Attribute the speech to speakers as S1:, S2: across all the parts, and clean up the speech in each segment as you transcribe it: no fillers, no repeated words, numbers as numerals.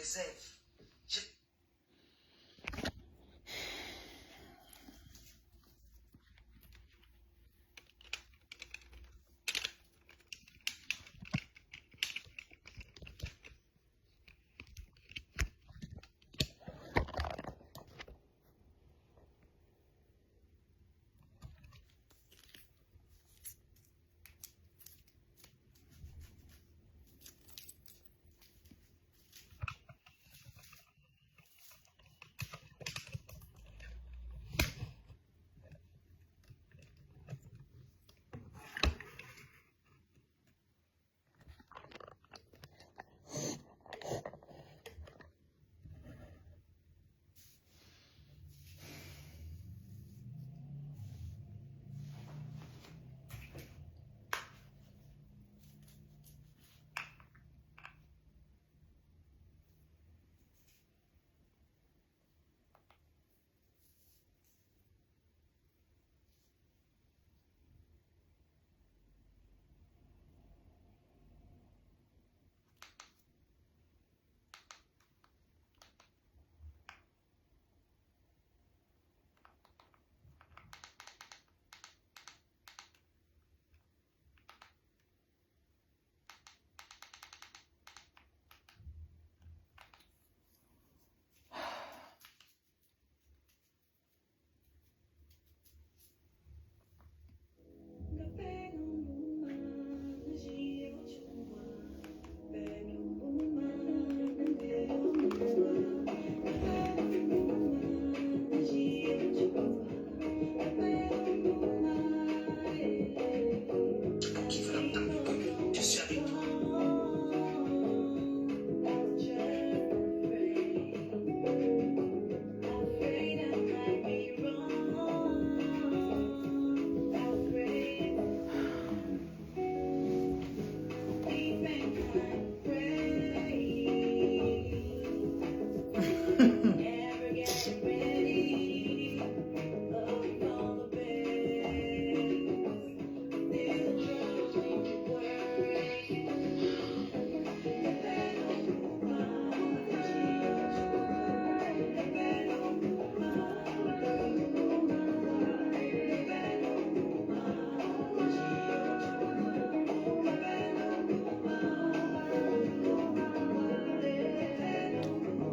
S1: réserve.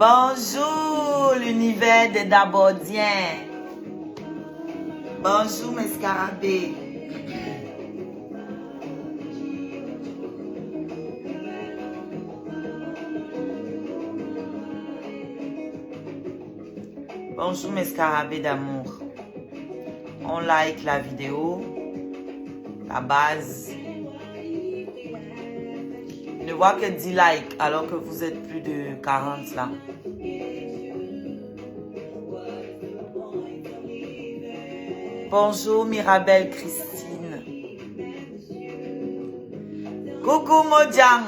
S2: Bonjour l'univers des Dabaudiens. Bonjour mes scarabées. Bonjour mes scarabées d'amour. On like la vidéo, la base. Je ne vois que 10 likes alors que vous êtes plus de 40 là. Bonjour Mirabelle Christine. Coucou Mojang.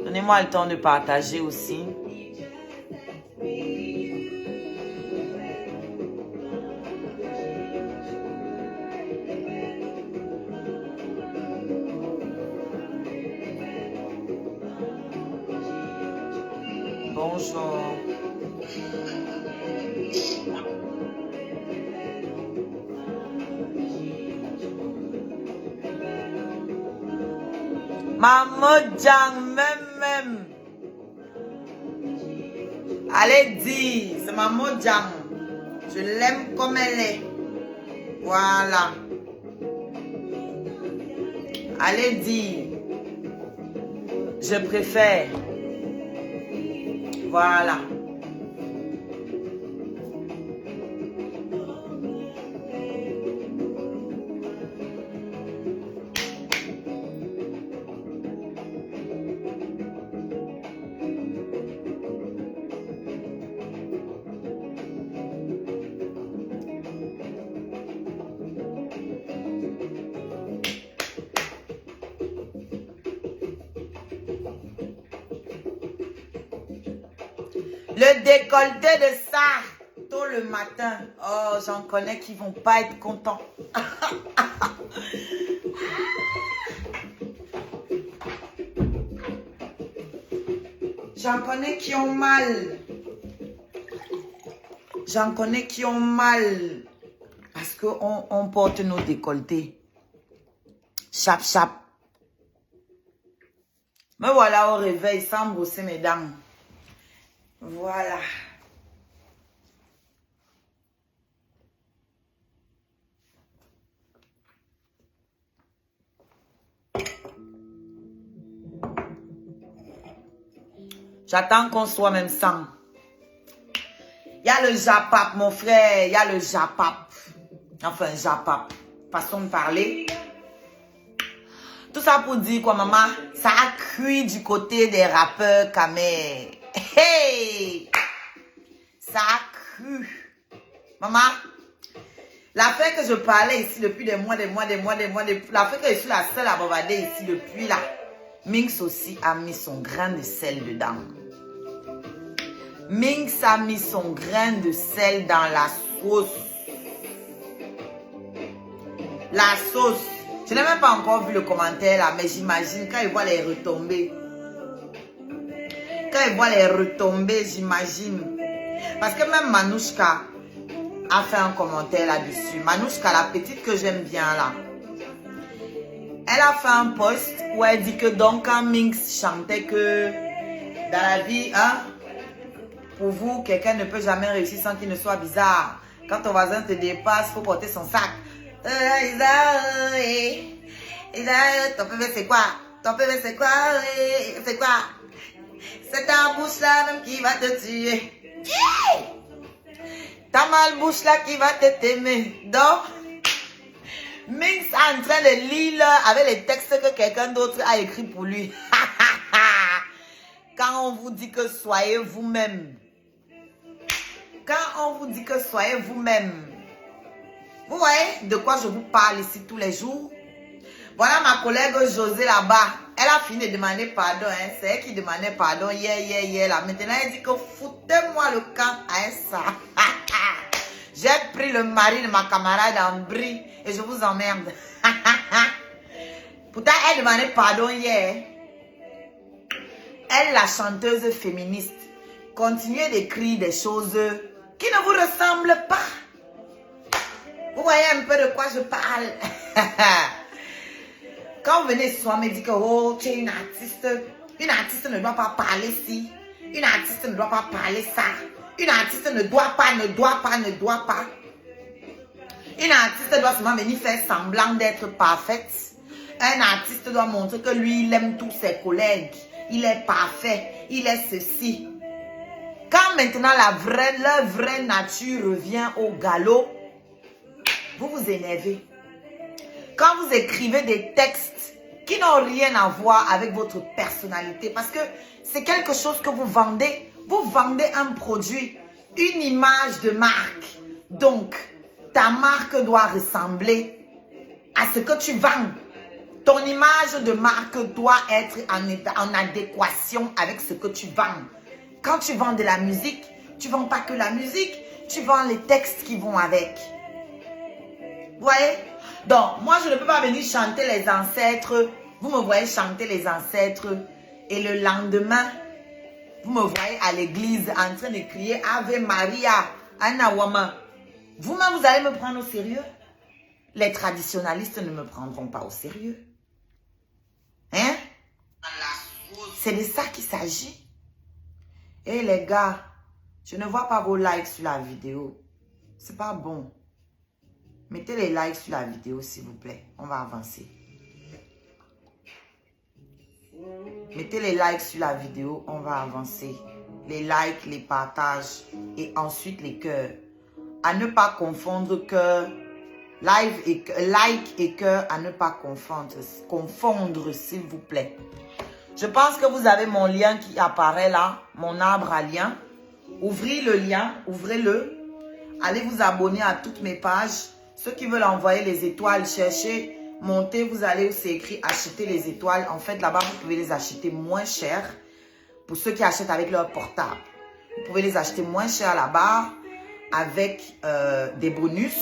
S2: Donnez-moi le temps de partager aussi. Bonjour. Maman Jang, même. Allez, dis, c'est Maman Jang. Je l'aime comme elle est. Voilà. Allez, dis. Je préfère. Voilà. Le décolleté de ça, tout le matin. Oh, j'en connais qui vont pas être contents. J'en connais qui ont mal. J'en connais qui ont mal. Parce qu'on porte nos décolletés. Chap, chap. Me voilà au réveil sans brosser mes dents. Voilà. J'attends qu'on soit même 100. Il y a le japap, mon frère. Il y a le japap. Enfin, japap. Façon de parler. Tout ça pour dire quoi, maman? Ça a cuit du côté des rappeurs Kamé. Hey! Ça a cru. Maman, l'affaire que je parlais ici depuis des mois, l'affaire que je suis la seule à bavarder ici depuis là. Minx aussi a mis son grain de sel dedans. Minx a mis son grain de sel dans la sauce. La sauce. Je n'ai même pas encore vu le commentaire là, mais j'imagine quand il voit les retombées. Quand il voit les retombées, j'imagine. Parce que même Manouchka a fait un commentaire là-dessus. Manouchka, la petite que j'aime bien là. Elle a fait un post où elle dit que donc quand Minx chantait que dans la vie, hein, pour vous, quelqu'un ne peut jamais réussir sans qu'il ne soit bizarre. Quand ton voisin te dépasse, il faut porter son sac. Ton bébé c'est quoi? Ton bébé c'est quoi? C'est quoi? C'est ta bouche là même qui va te tuer. Ta mal bouche là qui va te t'aimer. Donc, Minx est en train de lire avec les textes que quelqu'un d'autre a écrit pour lui. Quand on vous dit que soyez vous-même. Quand on vous dit que soyez vous-même. Vous voyez de quoi je vous parle ici tous les jours? Voilà ma collègue José là-bas. Elle a fini de demander pardon. Hein. C'est elle qui demandait pardon hier là. Maintenant elle dit que foutez-moi le camp à ça. J'ai pris le mari de ma camarade en bris et je vous emmerde. Pourtant elle demandait pardon hier. Elle, la chanteuse féministe, continuait d'écrire des choses qui ne vous ressemblent pas. Vous voyez un peu de quoi je parle. Quand vous venez souvent me dire que oh, tu es une artiste ne doit pas parler ci, une artiste ne doit pas parler ça, une artiste ne doit pas. Une artiste doit seulement venir faire semblant d'être parfaite. Un artiste doit montrer que lui, il aime tous ses collègues. Il est parfait, il est ceci. Quand maintenant leur vraie nature revient au galop, vous vous énervez. Quand vous écrivez des textes qui n'ont rien à voir avec votre personnalité, parce que c'est quelque chose que vous vendez un produit, une image de marque. Donc, ta marque doit ressembler à ce que tu vends. Ton image de marque doit être en adéquation avec ce que tu vends. Quand tu vends de la musique, tu ne vends pas que la musique, tu vends les textes qui vont avec. Vous voyez? Donc, moi, je ne peux pas venir chanter les ancêtres. Vous me voyez chanter les ancêtres. Et le lendemain, vous me voyez à l'église en train de crier Ave Maria, Anna Wama. Vous-même, vous allez me prendre au sérieux? Les traditionalistes ne me prendront pas au sérieux. Hein? C'est de ça qu'il s'agit. Et les gars, je ne vois pas vos likes sur la vidéo. C'est pas bon. Mettez les likes sur la vidéo, s'il vous plaît. On va avancer. Mettez les likes sur la vidéo, on va avancer. Les likes, les partages et ensuite les cœurs. À ne pas confondre cœur, like et cœur, à ne pas confondre, s'il vous plaît. Je pense que vous avez mon lien qui apparaît là, mon arbre à lien. Ouvrez le lien, ouvrez-le. Allez vous abonner à toutes mes pages. Ceux qui veulent envoyer les étoiles, cherchez, montez, vous allez où c'est écrit acheter les étoiles. En fait, là-bas, vous pouvez les acheter moins cher. Pour ceux qui achètent avec leur portable. Vous pouvez les acheter moins cher là-bas. avec des bonus.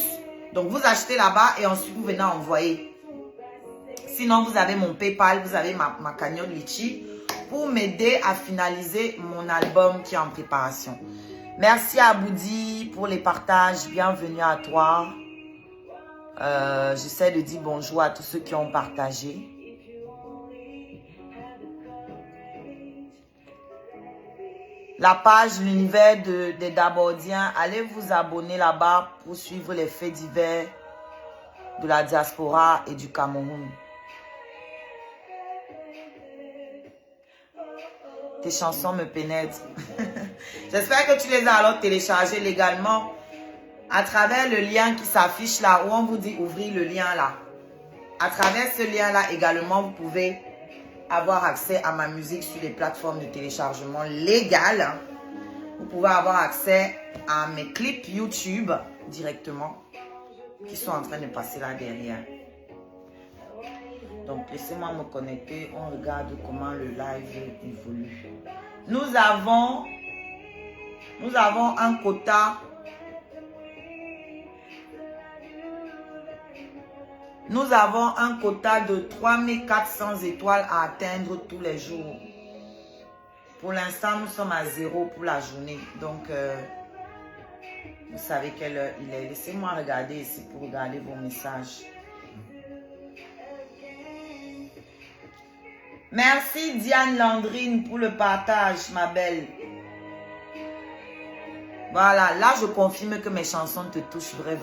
S2: Donc, vous achetez là-bas et ensuite, vous venez envoyer. Sinon, vous avez mon PayPal, vous avez ma cagnotte Litchi pour m'aider à finaliser mon album qui est en préparation. Merci à Boudi pour les partages. Bienvenue à toi. J'essaie de dire bonjour à tous ceux qui ont partagé. La page L'univers des Dabordiens, allez vous abonner là-bas pour suivre les faits divers de la diaspora et du Cameroun. Tes chansons me pénètrent. J'espère que tu les as alors téléchargées légalement à travers le lien qui s'affiche là où on vous dit ouvrir le lien là. À travers ce lien là également, vous pouvez avoir accès à ma musique sur les plateformes de téléchargement légales. Vous pouvez avoir accès à mes clips YouTube directement qui sont en train de passer là derrière. Donc laissez-moi me connecter, on regarde comment le live évolue. Nous avons un quota. Nous avons un quota de 3400 étoiles à atteindre tous les jours. Pour l'instant, nous sommes à 0 pour la journée. Donc, vous savez quelle heure il est. Laissez-moi regarder ici pour regarder vos messages. Merci Diane Landrine pour le partage, ma belle. Voilà, là, je confirme que mes chansons te touchent vrai.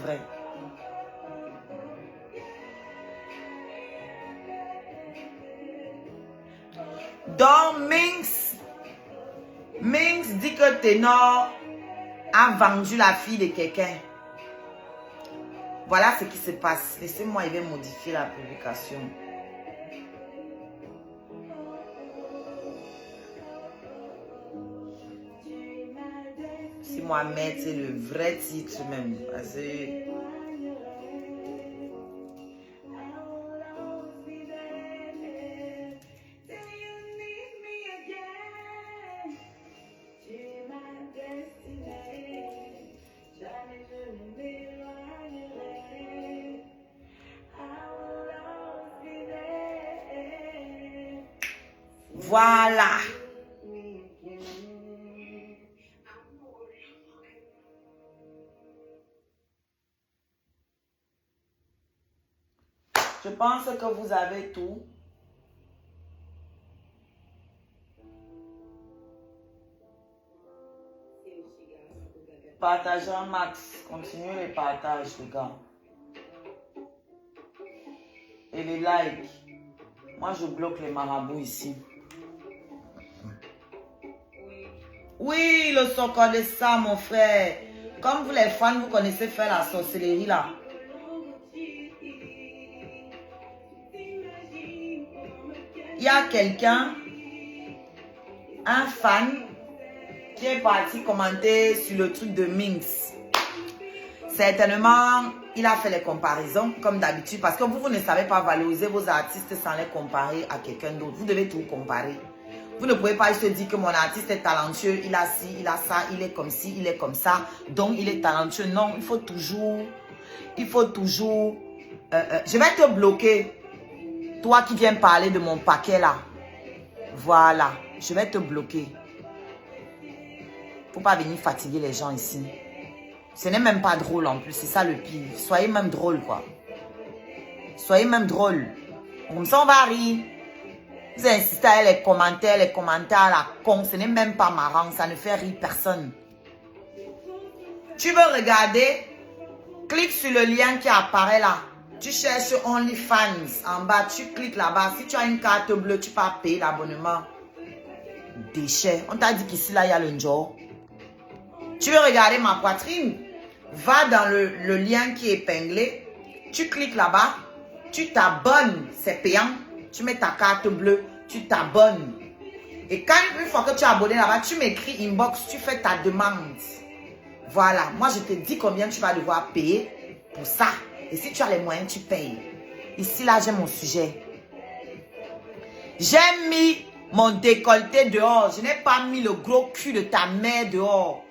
S2: Donc, Minx dit que Ténor a vendu la fille de quelqu'un. Voilà ce qui se passe. Laissez-moi, il va modifier la publication. Si Mohamed, c'est le vrai titre même. Parce que... Voilà. Je pense que vous avez tout. Partagez un max. Continuez les partages, les gars. Et les likes. Moi, je bloque les marabouts ici. Oui, le soccer de ça, mon frère. Comme vous les fans, vous connaissez faire la sorcellerie là. Il y a quelqu'un, un fan, qui est parti commenter sur le truc de Minx. Certainement, il a fait les comparaisons comme d'habitude parce que vous ne savez pas valoriser vos artistes sans les comparer à quelqu'un d'autre. Vous devez tout comparer. Vous ne pouvez pas se dire que mon artiste est talentueux, il a ci, il a ça, il est comme ci, il est comme ça, donc il est talentueux. Non, il faut toujours, je vais te bloquer, toi qui viens parler de mon paquet là. Voilà, je vais te bloquer. Faut pas venir fatiguer les gens ici. Ce n'est même pas drôle en plus, c'est ça le pire. Soyez même drôle quoi. Soyez même drôle. Comme ça on va rire. Vous insistez à les commentaires à la con, ce n'est même pas marrant, ça ne fait rire personne. Tu veux regarder? Clique sur le lien qui apparaît là. Tu cherches OnlyFans en bas, tu cliques là-bas. Si tu as une carte bleue, tu peux payer l'abonnement. Déchet. On t'a dit qu'ici là, il y a le njo. Tu veux regarder ma poitrine? Va dans le lien qui est épinglé. Tu cliques là-bas. Tu t'abonnes. C'est payant. Tu mets ta carte bleue. Tu t'abonnes. Et quand une fois que tu es abonné là-bas, tu m'écris inbox. Tu fais ta demande. Voilà. Moi, je te dis combien tu vas devoir payer pour ça. Et si tu as les moyens, tu payes. Ici, là, j'ai mon sujet. J'ai mis mon décolleté dehors. Je n'ai pas mis le gros cul de ta mère dehors.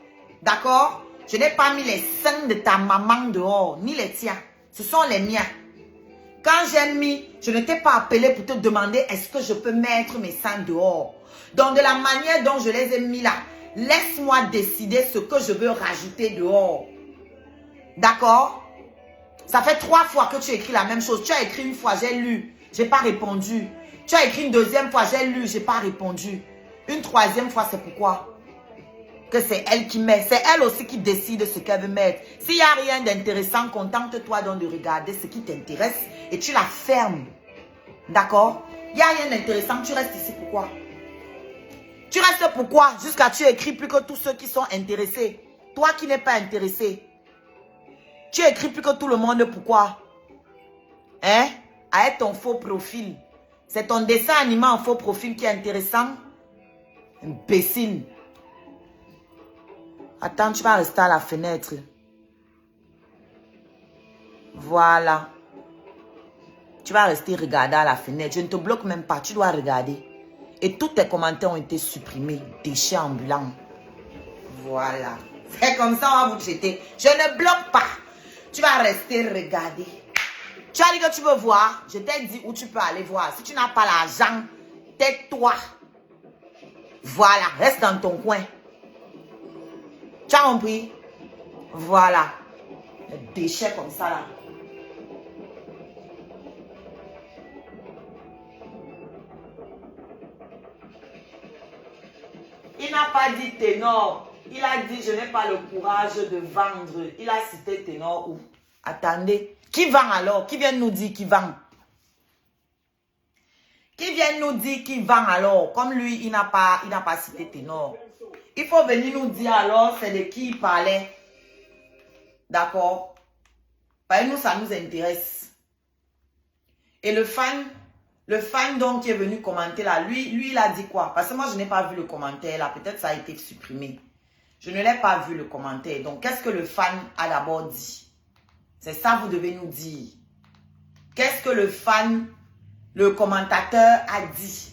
S2: D'accord? Je n'ai pas mis les seins de ta maman dehors, ni les tiens. Ce sont les miens. Quand j'ai mis, je ne t'ai pas appelé pour te demander est-ce que je peux mettre mes seins dehors. Donc de la manière dont je les ai mis là, laisse-moi décider ce que je veux rajouter dehors. D'accord? Ça fait 3 fois que tu écris la même chose. Tu as écrit une fois, j'ai lu, j'ai pas répondu. Tu as écrit une deuxième fois, j'ai lu, j'ai pas répondu. Une troisième fois, c'est pourquoi? Que c'est elle qui met. C'est elle aussi qui décide ce qu'elle veut mettre. S'il n'y a rien d'intéressant, contente-toi donc de regarder ce qui t'intéresse et tu la fermes. D'accord? Il n'y a rien d'intéressant, tu restes ici pourquoi? Tu restes pourquoi? Jusqu'à tu écris plus que tous ceux qui sont intéressés. Toi qui n'es pas intéressé. Tu écris plus que tout le monde pourquoi? Hein? Avec ton faux profil. C'est ton dessin animé en faux profil qui est intéressant? Imbécile. Attends, tu vas rester à la fenêtre. Voilà. Tu vas rester regarder à la fenêtre. Je ne te bloque même pas. Tu dois regarder. Et tous tes commentaires ont été supprimés. Déchets ambulants. Voilà. C'est comme ça, on va vous jeter. Je ne bloque pas. Tu vas rester regarder. Tu as dit que tu veux voir. Je t'ai dit où tu peux aller voir. Si tu n'as pas l'argent, tais-toi. Voilà. Reste dans ton coin. Tu as compris? Voilà. Les déchets comme ça là. Il n'a pas dit ténor. Il a dit je n'ai pas le courage de vendre. Il a cité ténor où? Attendez. Qui vend alors? Qui vient nous dire qui vend? Qui vient nous dire qui vend alors? Comme lui, il n'a pas cité ténor. Il faut venir nous dire alors c'est de qui il parlait. D'accord? Parce que nous, ça nous intéresse. Et le fan donc qui est venu commenter là, lui il a dit quoi? Parce que moi je n'ai pas vu le commentaire là, peut-être ça a été supprimé. Je ne l'ai pas vu le commentaire. Donc qu'est-ce que le fan a d'abord dit? C'est ça vous devez nous dire. Qu'est-ce que le fan, le commentateur a dit?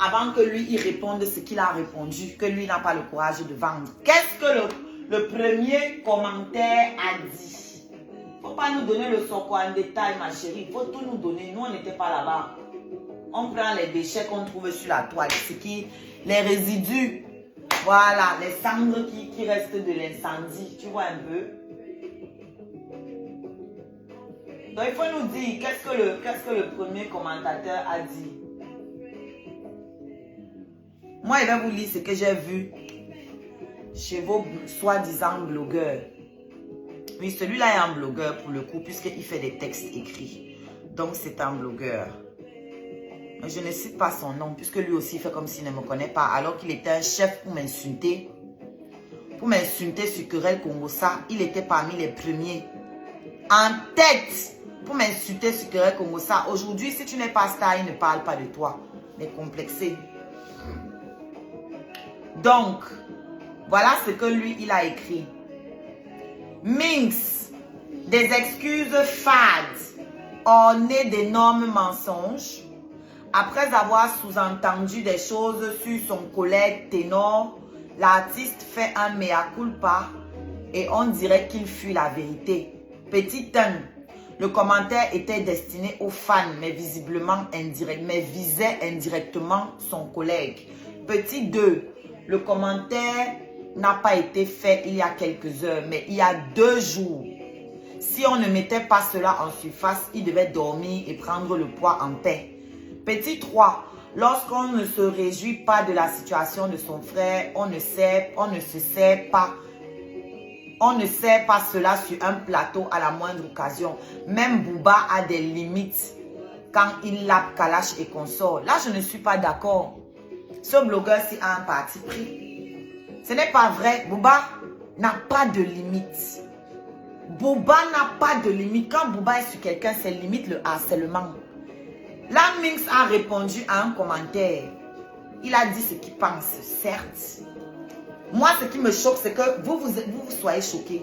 S2: Avant que lui, il réponde ce qu'il a répondu, que lui n'a pas le courage de vendre. Qu'est-ce que le premier commentaire a dit? Il ne faut pas nous donner le soko en détail, ma chérie. Il faut tout nous donner. Nous, on n'était pas là-bas. On prend les déchets qu'on trouve sur la toile. Les résidus. Voilà, les cendres qui restent de l'incendie. Tu vois un peu? Donc, il faut nous dire qu'est-ce que le premier commentateur a dit. Moi, je vais vous lire ce que j'ai vu chez vos soi-disant blogueurs. Oui, celui-là est un blogueur pour le coup, puisqu'il fait des textes écrits. Donc, c'est un blogueur. Mais je ne cite pas son nom, puisque lui aussi fait comme s'il ne me connaît pas, alors qu'il était un chef pour m'insulter. Pour m'insulter sur Querelle Congossa, il était parmi les premiers. En tête, pour m'insulter sur Querelle Congossa. Aujourd'hui, si tu n'es pas star, il ne parle pas de toi. Mais complexé. Donc, voilà ce que lui, il a écrit. Minx, des excuses fades, ornées d'énormes mensonges. Après avoir sous-entendu des choses sur son collègue ténor, l'artiste fait un mea culpa et on dirait qu'il fuit la vérité. Petit 1, le commentaire était destiné aux fans, mais visiblement indirect, mais visait indirectement son collègue. Petit 2, le commentaire n'a pas été fait il y a quelques heures, mais il y a 2 jours. Si on ne mettait pas cela en surface, il devait dormir et prendre le poids en paix. Petit 3, lorsqu'on ne se réjouit pas de la situation de son frère, on ne sait pas cela sur un plateau à la moindre occasion. Même Booba a des limites quand il lappe Kalash et consort. Là, je ne suis pas d'accord. Ce blogueur-ci a un parti pris. Ce n'est pas vrai. Booba n'a pas de limite. Booba n'a pas de limite. Quand Booba est sur quelqu'un, c'est limite le harcèlement. Là, Minx a répondu à un commentaire. Il a dit ce qu'il pense, certes. Moi, ce qui me choque, c'est que vous soyez choqués.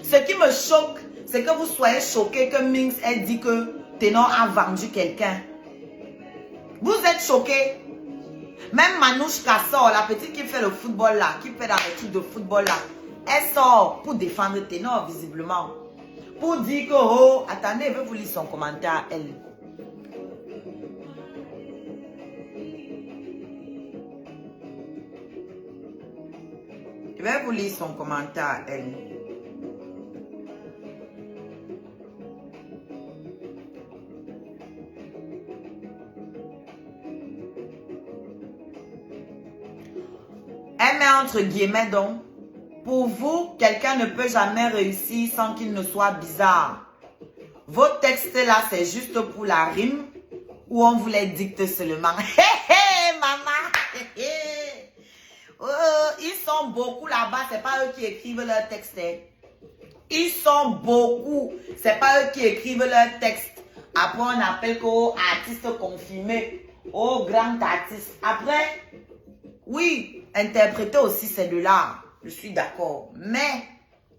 S2: Ce qui me choque, c'est que vous soyez choqués que Minx ait dit que Ténor a vendu quelqu'un. Vous êtes choqués. Même Manouche Kassor, la petite qui fait le football là, qui fait dans les trucs de football là, Elle sort pour défendre Ténor, visiblement. Pour dire que, oh, attendez, je vais vous lire son commentaire, elle. Je vais vous lire son commentaire, elle. Elle met entre guillemets donc, pour vous, quelqu'un ne peut jamais réussir sans qu'il ne soit bizarre. Vos textes là, c'est juste pour la rime ou on vous les dicte seulement. Hé hé, maman. Hé, hé. Oh, ils sont beaucoup là-bas, c'est pas eux qui écrivent leurs textes. Ils sont beaucoup, c'est pas eux qui écrivent leurs textes. Après, on appelle qu'aux artistes confirmés, aux grands artistes. Après, oui, interpréter aussi c'est de l'art, je suis d'accord. Mais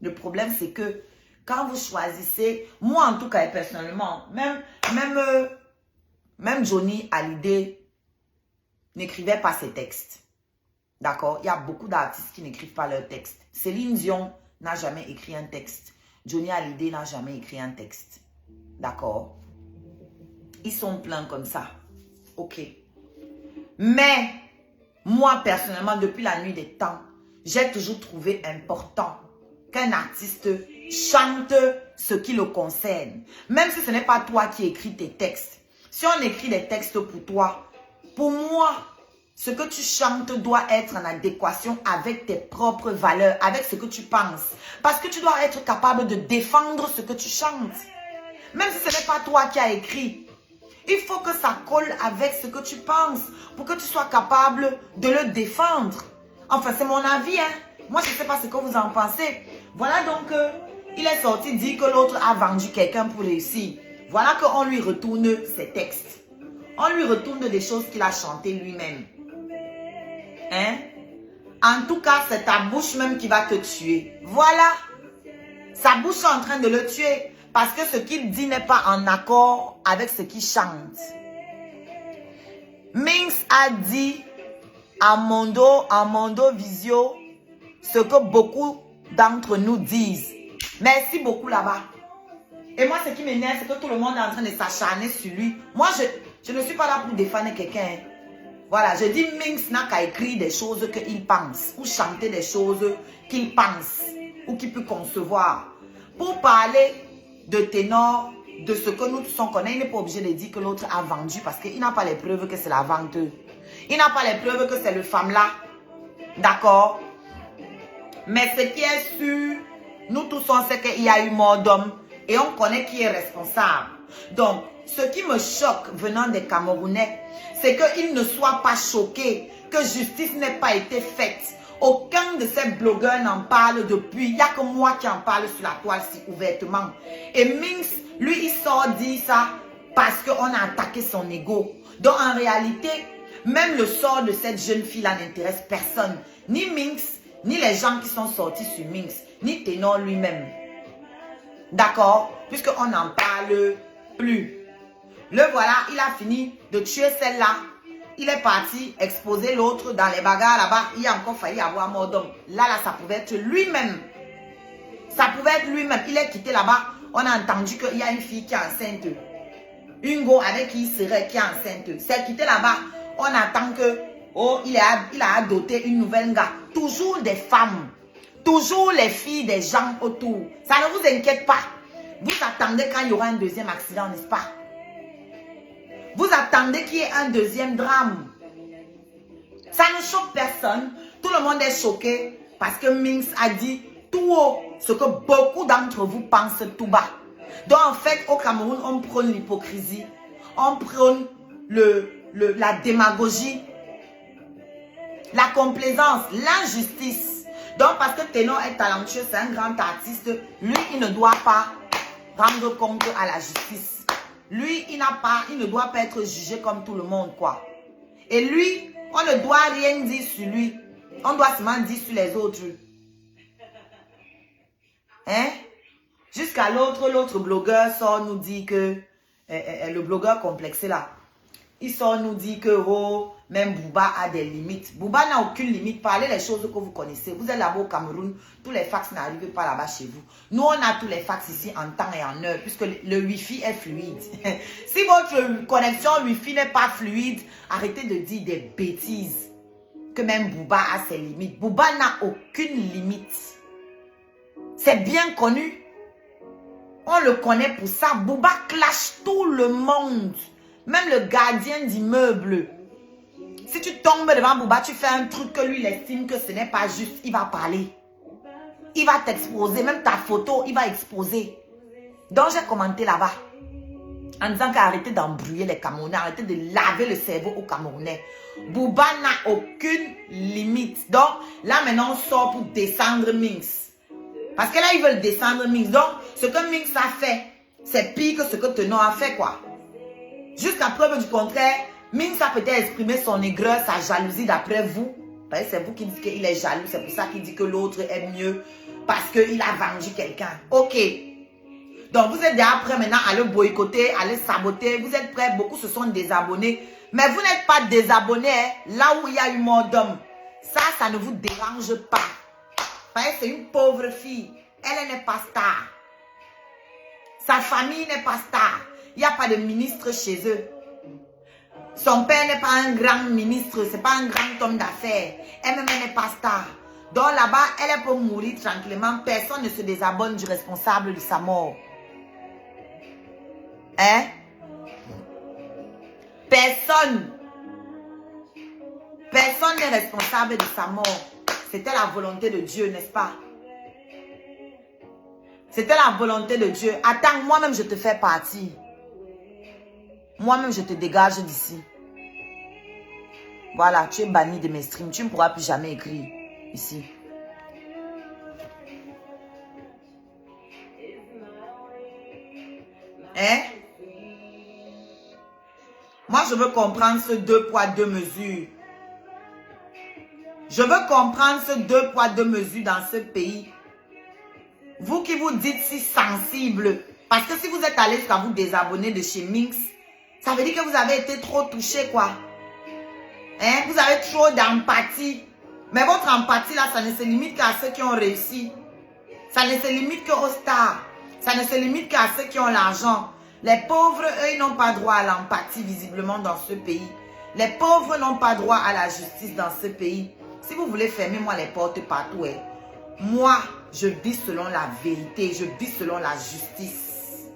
S2: le problème c'est que quand vous choisissez, moi en tout cas personnellement, même Johnny Hallyday n'écrivait pas ses textes. D'accord? Il y a beaucoup d'artistes qui n'écrivent pas leurs textes. Céline Dion n'a jamais écrit un texte. Johnny Hallyday n'a jamais écrit un texte. D'accord? Ils sont pleins comme ça. Ok. Mais moi, personnellement, depuis la nuit des temps, j'ai toujours trouvé important qu'un artiste chante ce qui le concerne. Même si ce n'est pas toi qui écris tes textes. Si on écrit des textes pour toi, pour moi, ce que tu chantes doit être en adéquation avec tes propres valeurs, avec ce que tu penses. Parce que tu dois être capable de défendre ce que tu chantes. Même si ce n'est pas toi qui as écrit. Il faut que ça colle avec ce que tu penses pour que tu sois capable de le défendre. Enfin, c'est mon avis, hein. Moi, je ne sais pas ce que vous en pensez. Voilà donc, il est sorti dire que l'autre a vendu quelqu'un pour réussir. Voilà qu'on lui retourne ses textes. On lui retourne des choses qu'il a chantées lui-même. Hein? En tout cas, c'est ta bouche même qui va te tuer. Voilà. Sa bouche est en train de le tuer. Parce que ce qu'il dit n'est pas en accord avec ce qu'il chante. Minx a dit à Mondo Visio ce que beaucoup d'entre nous disent. Merci beaucoup là-bas. Et moi, ce qui m'énerve, c'est que tout le monde est en train de s'acharner sur lui. Moi, je ne suis pas là pour défendre quelqu'un. Voilà, je dis Minx n'a qu'à écrire des choses qu'il pense. Ou chanter des choses qu'il pense. Ou qu'il peut concevoir. Pour parler de Ténor, de ce que nous tous on connaît, il n'est pas obligé de dire que l'autre a vendu parce qu'il n'a pas les preuves que c'est la vente. Il n'a pas les preuves que c'est le femme-là. D'accord? Mais ce qui est sûr, nous tous on sait qu'il y a eu mort d'homme et on connaît qui est responsable. Donc, ce qui me choque venant des Camerounais, c'est qu'ils ne soient pas choqués que justice n'ait pas été faite. Aucun de ces blogueurs n'en parle depuis. Il n'y a que moi qui en parle sur la toile si ouvertement. Et Minx, lui, il sort dire ça parce qu'on a attaqué son ego. Donc, en réalité, même le sort de cette jeune fille-là n'intéresse personne. Ni Minx, ni les gens qui sont sortis sur Minx, ni Ténor lui-même. D'accord? Puisqu'on n'en parle plus. Le voilà, il a fini de tuer celle-là. Il est parti exposer l'autre dans les bagarres là-bas. Il a encore failli avoir mort d'homme. Là, ça pouvait être lui-même. Ça pouvait être lui-même. Il est quitté là-bas. On a entendu qu'il y a une fille qui est enceinte. Une go avec qui il serait qui est enceinte. C'est quitté là-bas. On attend que, oh, il a adopté une nouvelle gars. Toujours des femmes. Toujours les filles des gens autour. Ça ne vous inquiète pas. Vous attendez quand il y aura un deuxième accident, n'est-ce pas? Vous attendez qu'il y ait un deuxième drame. Ça ne choque personne. Tout le monde est choqué parce que Minx a dit tout haut ce que beaucoup d'entre vous pensent tout bas. Donc en fait, au Cameroun, on prône l'hypocrisie. On prône la démagogie, la complaisance, l'injustice. Donc parce que Ténor est talentueux, c'est un grand artiste, lui, il ne doit pas rendre compte à la justice. Lui, il ne doit pas être jugé comme tout le monde, quoi. Et lui, on ne doit rien dire sur lui. On doit seulement dire sur les autres. Hein? Jusqu'à l'autre blogueur sort nous dit que le blogueur complexé là, il sort nous dire que oh, même Bouba a des limites. Bouba n'a aucune limite. Parlez les choses que vous connaissez. Vous êtes là-bas au Cameroun, tous les fax n'arrivent pas là-bas chez vous. Nous, on a tous les fax ici en temps et en heure, puisque le Wi-Fi est fluide. Si votre connexion Wi-Fi n'est pas fluide, arrêtez de dire des bêtises. Que même Bouba a ses limites. Bouba n'a aucune limite. C'est bien connu. On le connaît pour ça. Bouba clash tout le monde. Même le gardien d'immeuble. Si tu tombes devant Bouba, tu fais un truc que lui, il estime que ce n'est pas juste. Il va parler. Il va t'exposer. Même ta photo, il va exposer. Donc, j'ai commenté là-bas. En disant qu'arrêtez d'embrouiller les Camerounais. Arrêtez de laver le cerveau aux Camerounais. Bouba n'a aucune limite. Donc, là, maintenant, on sort pour descendre Minx. Parce que là, ils veulent descendre Minx. Donc, ce que Minx a fait, c'est pire que ce que Tenon a fait, quoi. Jusqu'à preuve du contraire, Minx a peut-être exprimé son aigreur, sa jalousie d'après vous. Parce que c'est vous qui dites qu'il est jaloux. C'est pour ça qu'il dit que l'autre est mieux. Parce qu'il a vengé quelqu'un. Ok. Donc, vous êtes déjà prêts maintenant à le boycotter, à le saboter. Vous êtes prêts. Beaucoup se sont désabonnés. Mais vous n'êtes pas désabonnés, hein, là où il y a eu mort d'homme. Ça ne vous dérange pas. C'est une pauvre fille. Elle n'est pas star. Sa famille n'est pas star. Il n'y a pas de ministre chez eux. Son père n'est pas un grand ministre. Ce n'est pas un grand homme d'affaires. Elle-même n'est pas star. Donc là-bas, elle peut mourir tranquillement. Personne ne se désabonne du responsable de sa mort. Hein? Personne n'est responsable de sa mort. C'était la volonté de Dieu, n'est-ce pas? C'était la volonté de Dieu. Attends, moi-même, je te fais partie. Moi-même, je te dégage d'ici. Voilà, tu es banni de mes streams. Tu ne pourras plus jamais écrire ici. Hein? Moi, je veux comprendre ce 2 poids 2 mesures. Je veux comprendre ce 2 poids 2 mesures dans ce pays. Vous qui vous dites si sensible. Parce que si vous êtes allé jusqu'à vous désabonner de chez Minx, ça veut dire que vous avez été trop touché, quoi. Hein? Vous avez trop d'empathie. Mais votre empathie, là, ça ne se limite qu'à ceux qui ont réussi. Ça ne se limite qu'aux stars. Ça ne se limite qu'à ceux qui ont l'argent. Les pauvres, eux, ils n'ont pas droit à l'empathie, visiblement, dans ce pays. Les pauvres n'ont pas droit à la justice dans ce pays. Si vous voulez fermer, moi, les portes partout, hein. Moi, je vis selon la vérité. Je vis selon la justice.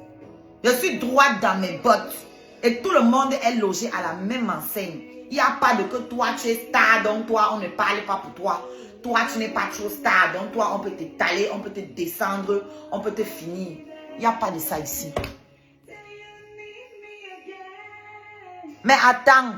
S2: Je suis droite dans mes bottes. Et tout le monde est logé à la même enseigne. Il n'y a pas de que toi, tu es star, donc toi, on ne parle pas pour toi. Toi, tu n'es pas trop star, donc toi, on peut t'étaler, on peut te descendre, on peut te finir. Il n'y a pas de ça ici. Mais attends.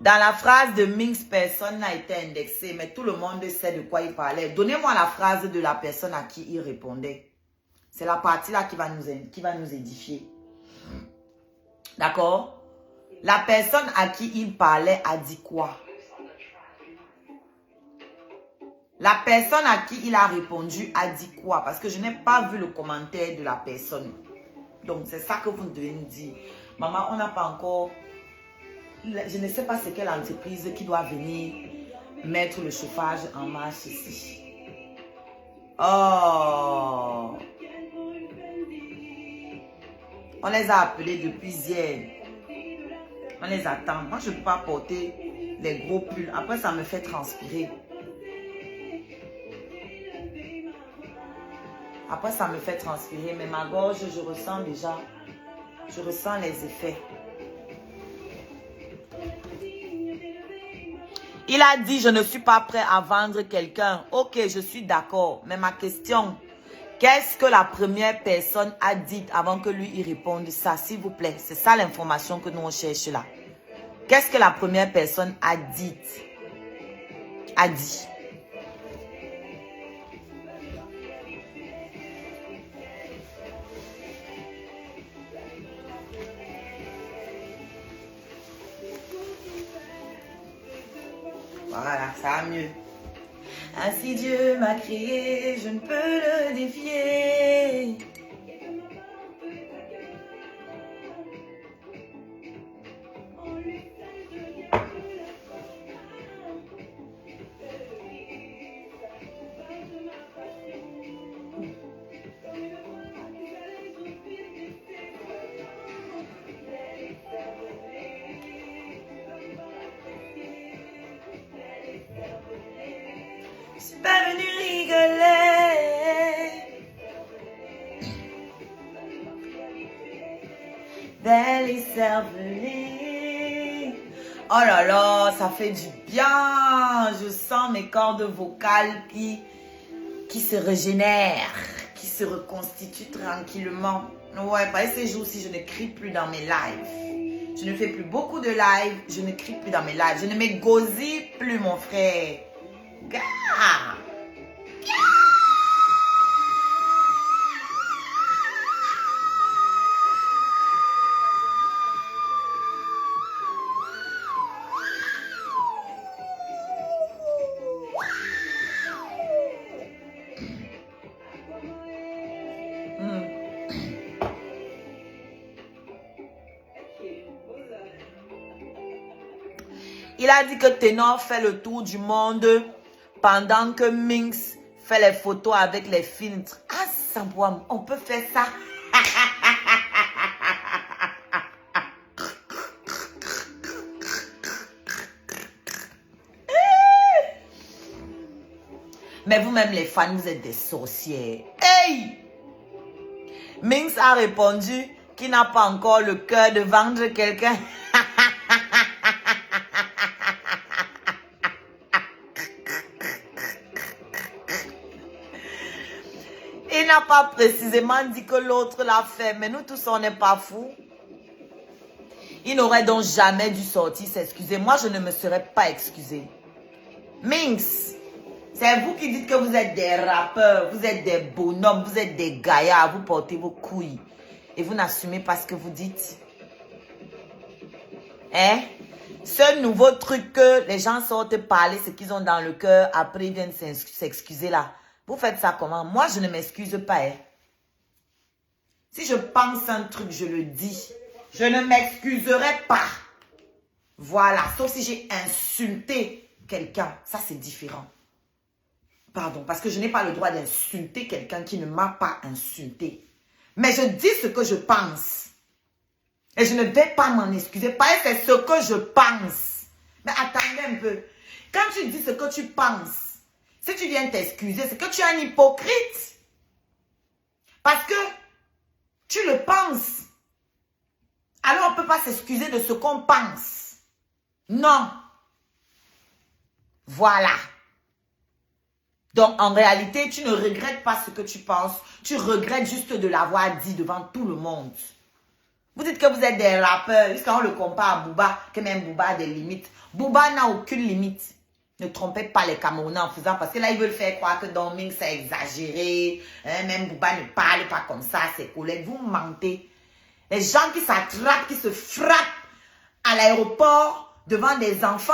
S2: Dans la phrase de Minx, personne n'a été indexé, mais tout le monde sait de quoi il parlait. Donnez-moi la phrase de la personne à qui il répondait. C'est la partie-là qui va nous édifier. D'accord? La personne à qui il parlait a dit quoi? La personne à qui il a répondu a dit quoi? Parce que je n'ai pas vu le commentaire de la personne. Donc, c'est ça que vous devez nous dire. Maman, on n'a pas encore... Je ne sais pas c'est quelle entreprise qui doit venir mettre le chauffage en marche ici. Oh! On les a appelés depuis hier. On les attend. Moi, je ne peux pas porter les gros pulls. Après, ça me fait transpirer. Après, ça me fait transpirer. Mais ma gorge, je ressens déjà. Je ressens les effets. Il a dit, je ne suis pas prêt à vendre quelqu'un. Ok, je suis d'accord. Mais ma question, qu'est-ce que la première personne a dit avant que lui y réponde ça, s'il vous plaît? C'est ça l'information que nous on cherche là. Qu'est-ce que la première personne a dit? Voilà, ça va mieux. Ainsi Dieu m'a créé, je ne peux le défier. Je suis pas venue rigoler. Belle et cervelée. Oh là là, ça fait du bien. Je sens mes cordes vocales qui se régénèrent, qui se reconstituent tranquillement. Ouais, par ces jours-ci, je ne crie plus dans mes lives. Je ne fais plus beaucoup de lives. Je ne crie plus dans mes lives. Je ne m'égosille plus, mon frère. Gars! Il a dit que Ténor fait le tour du monde pendant que Minx fait les photos avec les filtres. Ah, Sambouam, on peut faire ça. Mais vous-même, les fans, vous êtes des sorcières. Hey! Minx a répondu qu'il n'a pas encore le cœur de vendre quelqu'un. Il n'a pas précisément dit que l'autre l'a fait, mais nous tous, on n'est pas fous. Il n'aurait donc jamais dû sortir s'excuser. Moi, je ne me serais pas excusé. Minx, c'est vous qui dites que vous êtes des rappeurs, vous êtes des bonhommes, vous êtes des gaillards, vous portez vos couilles. Et vous n'assumez pas ce que vous dites. Hein? Ce nouveau truc que les gens sortent parler ce qu'ils ont dans le cœur, après ils viennent s'excuser là. Vous faites ça comment? Moi, je ne m'excuse pas. Hein? Si je pense un truc, je le dis. Je ne m'excuserai pas. Voilà. Sauf si j'ai insulté quelqu'un. Ça, c'est différent. Pardon. Parce que je n'ai pas le droit d'insulter quelqu'un qui ne m'a pas insulté. Mais je dis ce que je pense. Et je ne vais pas m'en excuser. Parce que c'est ce que je pense. Mais attendez un peu. Quand tu dis ce que tu penses, si tu viens t'excuser, c'est que tu es un hypocrite. Parce que tu le penses. Alors on ne peut pas s'excuser de ce qu'on pense. Non. Voilà. Donc en réalité, tu ne regrettes pas ce que tu penses. Tu regrettes juste de l'avoir dit devant tout le monde. Vous dites que vous êtes des rappeurs. Jusqu'à on le compare à Booba, que même Booba a des limites. Booba n'a aucune limite. Ne trompez pas les Camerounais en faisant, parce que là, ils veulent faire croire que Dominique, c'est exagéré. Hein, même Booba ne parle pas comme ça à ses collègues. Vous mentez. Les gens qui s'attrapent, qui se frappent à l'aéroport devant des enfants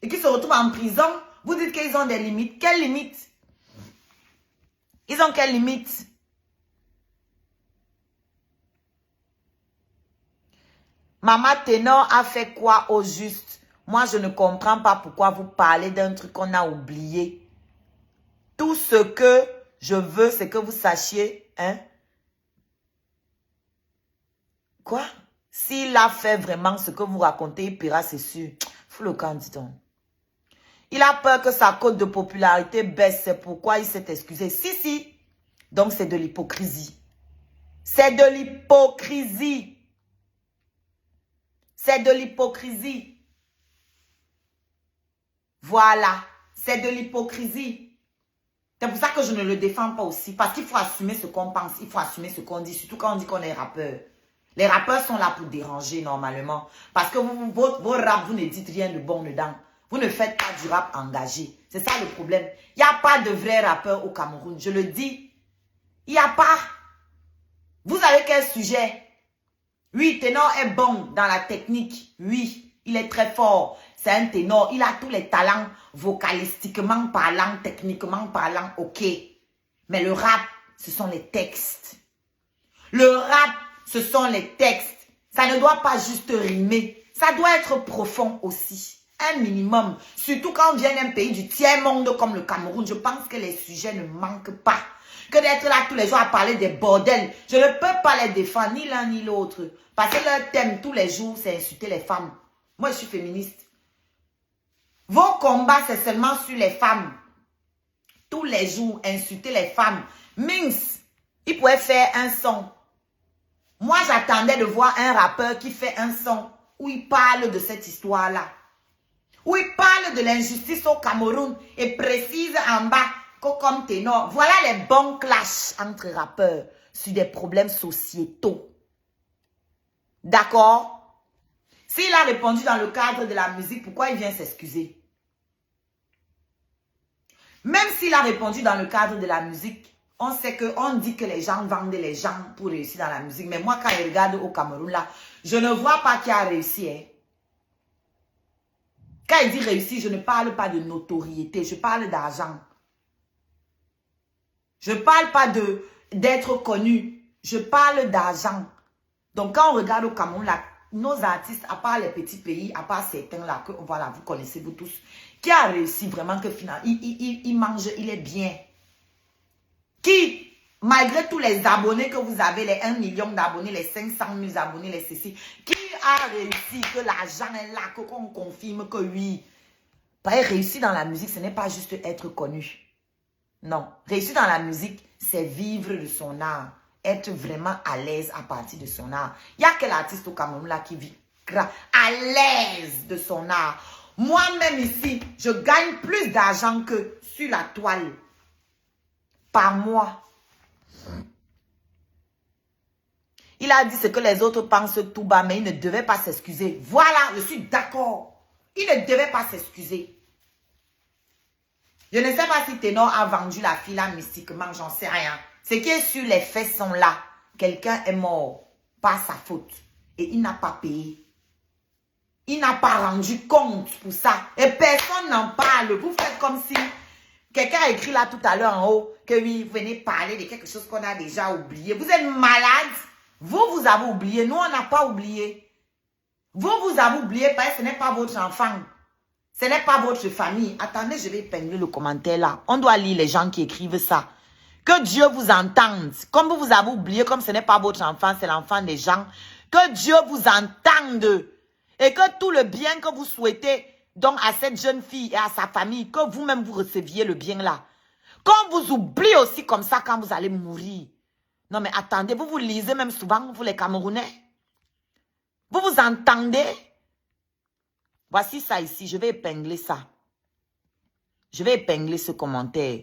S2: et qui se retrouvent en prison, vous dites qu'ils ont des limites. Quelles limites? Ils ont quelles limites? Maman Ténor a fait quoi au juste? Moi, je ne comprends pas pourquoi vous parlez d'un truc qu'on a oublié. Tout ce que je veux, c'est que vous sachiez, hein? Quoi? S'il a fait vraiment ce que vous racontez, il paiera, c'est sûr. Fou le camp, dis donc. Il a peur que sa cote de popularité baisse, c'est pourquoi il s'est excusé. Si, si. Donc, c'est de l'hypocrisie. C'est de l'hypocrisie. C'est de l'hypocrisie. Voilà. C'est de l'hypocrisie. C'est pour ça que je ne le défends pas aussi. Parce qu'il faut assumer ce qu'on pense. Il faut assumer ce qu'on dit. Surtout quand on dit qu'on est rappeur. Les rappeurs sont là pour déranger normalement. Parce que vos rap, vous ne dites rien de bon dedans. Vous ne faites pas du rap engagé. C'est ça le problème. Il n'y a pas de vrais rappeurs au Cameroun. Je le dis. Il n'y a pas. Vous avez quel sujet? Oui, Ténor est bon dans la technique. Oui, il est très fort. c'est un ténor. Il a tous les talents vocalistiquement parlant, techniquement parlant, ok. Mais le rap, ce sont les textes. Le rap, ce sont les textes. Ça ne doit pas juste rimer. Ça doit être profond aussi. Un minimum. Surtout quand on vient d'un pays du tiers-monde comme le Cameroun, je pense que les sujets ne manquent pas. Que d'être là tous les jours à parler des bordels. Je ne peux pas les défendre, ni l'un ni l'autre. Parce que leur thème tous les jours, c'est insulter les femmes. Moi, je suis féministe. Vos combats, c'est seulement sur les femmes. Tous les jours, insulter les femmes. Mince, il pourrait faire un son. Moi, j'attendais de voir un rappeur qui fait un son où il parle de cette histoire-là. Où il parle de l'injustice au Cameroun et précise en bas que comme ténor. Voilà les bons clashs entre rappeurs sur des problèmes sociétaux. D'accord? S'il a répondu dans le cadre de la musique, pourquoi il vient s'excuser? Même s'il a répondu dans le cadre de la musique, on sait qu'on dit que les gens vendent les gens pour réussir dans la musique. Mais moi, quand je regarde au Cameroun, là, je ne vois pas qui a réussi. Hein. Quand il dit réussir, je ne parle pas de notoriété, je parle d'argent. Je ne parle pas d'être connu, je parle d'argent. Donc, quand on regarde au Cameroun, là, nos artistes, à part les petits pays, à part certains là, que voilà, vous connaissez vous tous, qui a réussi vraiment que finalement, il mange, il est bien. Qui, malgré tous les abonnés que vous avez, les 1 million d'abonnés, les 500 000 abonnés, les ceci, qui a réussi, que l'argent est là, qu'on confirme que oui. Réussir dans la musique, ce n'est pas juste être connu. Non, réussir dans la musique, c'est vivre de son art. Être vraiment à l'aise à partir de son art. Il n'y a quel artiste au Cameroun là qui vit à l'aise de son art. Moi-même ici, je gagne plus d'argent que sur la toile. Par mois. Il a dit ce que les autres pensent tout bas, mais il ne devait pas s'excuser. Voilà, je suis d'accord. Il ne devait pas s'excuser. Je ne sais pas si Ténor a vendu la fille là mystiquement, j'en sais rien. Ce qui est sûr, les faits sont là. Quelqu'un est mort par sa faute. Et il n'a pas payé. Il n'a pas rendu compte pour ça. Et personne n'en parle. Vous faites comme si... Quelqu'un a écrit là tout à l'heure en haut que oui, vous venez parler de quelque chose qu'on a déjà oublié. Vous êtes malade. Vous avez oublié. Nous, on n'a pas oublié. Vous avez oublié parce que ce n'est pas votre enfant. Ce n'est pas votre famille. Attendez, je vais épingler le commentaire là. On doit lire les gens qui écrivent ça. Que Dieu vous entende. Comme vous avez oublié, comme ce n'est pas votre enfant, c'est l'enfant des gens. Que Dieu vous entende. Et que tout le bien que vous souhaitez donc à cette jeune fille et à sa famille, que vous-même vous receviez le bien là. Qu'on vous oublie aussi comme ça quand vous allez mourir. Non mais attendez, vous lisez même souvent, vous les Camerounais. Vous vous entendez? Voici ça ici, je vais épingler ça. Je vais épingler ce commentaire.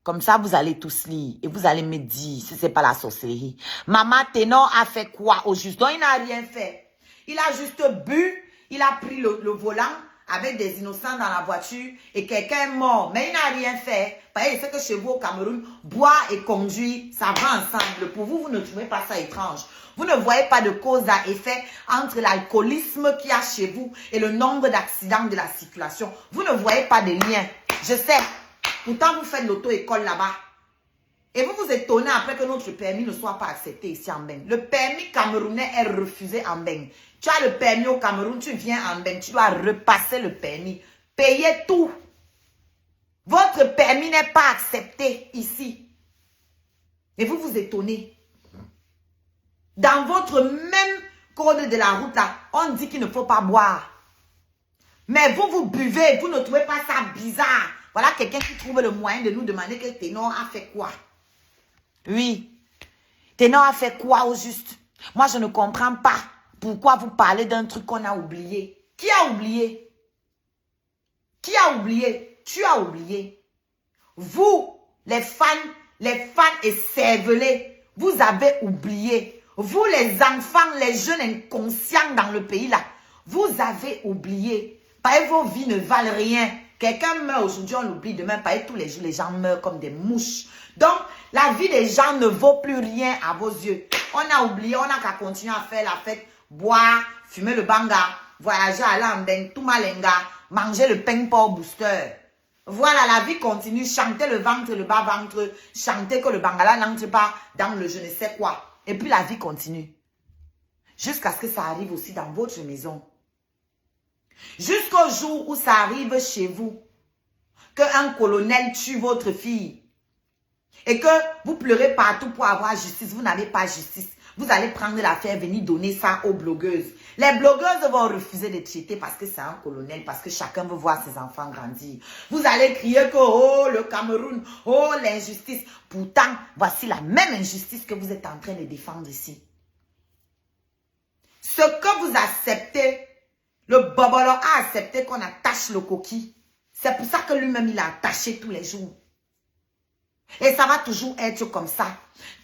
S2: Comme ça, vous allez tous lire et vous allez me dire si ce n'est pas la sorcellerie. Maman Ténor a fait quoi au juste? Donc, il n'a rien fait. Il a juste bu, il a pris le volant avec des innocents dans la voiture et quelqu'un est mort. Mais il n'a rien fait. Parce que c'est que chez vous au Cameroun, boire et conduire, ça va ensemble. Pour vous, vous ne trouvez pas ça étrange. Vous ne voyez pas de cause à effet entre l'alcoolisme qu'il y a chez vous et le nombre d'accidents de la circulation. Vous ne voyez pas de lien. Je sais. Pourtant, vous faites l'auto-école là-bas. Et vous vous étonnez après que notre permis ne soit pas accepté ici en Beng. Le permis camerounais est refusé en Beng. Tu as le permis au Cameroun, tu viens en Beng, tu dois repasser le permis. Payez tout. Votre permis n'est pas accepté ici. Et vous vous étonnez. Dans votre même code de la route là, on dit qu'il ne faut pas boire. Mais vous, vous buvez, vous ne trouvez pas ça bizarre. Voilà quelqu'un qui trouve le moyen de nous demander que Ténor a fait quoi. Oui. Ténor a fait quoi au juste? Moi, je ne comprends pas pourquoi vous parlez d'un truc qu'on a oublié. Qui a oublié? Qui a oublié? Tu as oublié. Vous, les fans et cervelés, vous avez oublié. Vous, les enfants, les jeunes inconscients dans le pays là, vous avez oublié. Parce que vos vies ne valent rien. Quelqu'un meurt aujourd'hui, on l'oublie demain. Parce que tous les jours, les gens meurent comme des mouches. Donc, la vie des gens ne vaut plus rien à vos yeux. On a oublié, on n'a qu'à continuer à faire la fête, boire, fumer le banga, voyager, aller en Beng, tout malenga, manger le pain porc booster. Voilà, la vie continue, chanter le ventre, le bas-ventre, chanter que le bangala n'entre pas dans le je ne sais quoi. Et puis la vie continue. Jusqu'à ce que ça arrive aussi dans votre maison. Jusqu'au jour où ça arrive chez vous. Qu'un colonel tue votre fille. Et que vous pleurez partout pour avoir justice. Vous n'avez pas justice. Vous allez prendre l'affaire, venir donner ça aux blogueuses. Les blogueuses vont refuser de traiter parce que c'est un colonel, parce que chacun veut voir ses enfants grandir. Vous allez crier que, oh, le Cameroun, oh, l'injustice. Pourtant, voici la même injustice que vous êtes en train de défendre ici. Ce que vous acceptez, le Bobolo a accepté qu'on attache le coquille. C'est pour ça que lui-même, il a attaché tous les jours. Et ça va toujours être comme ça.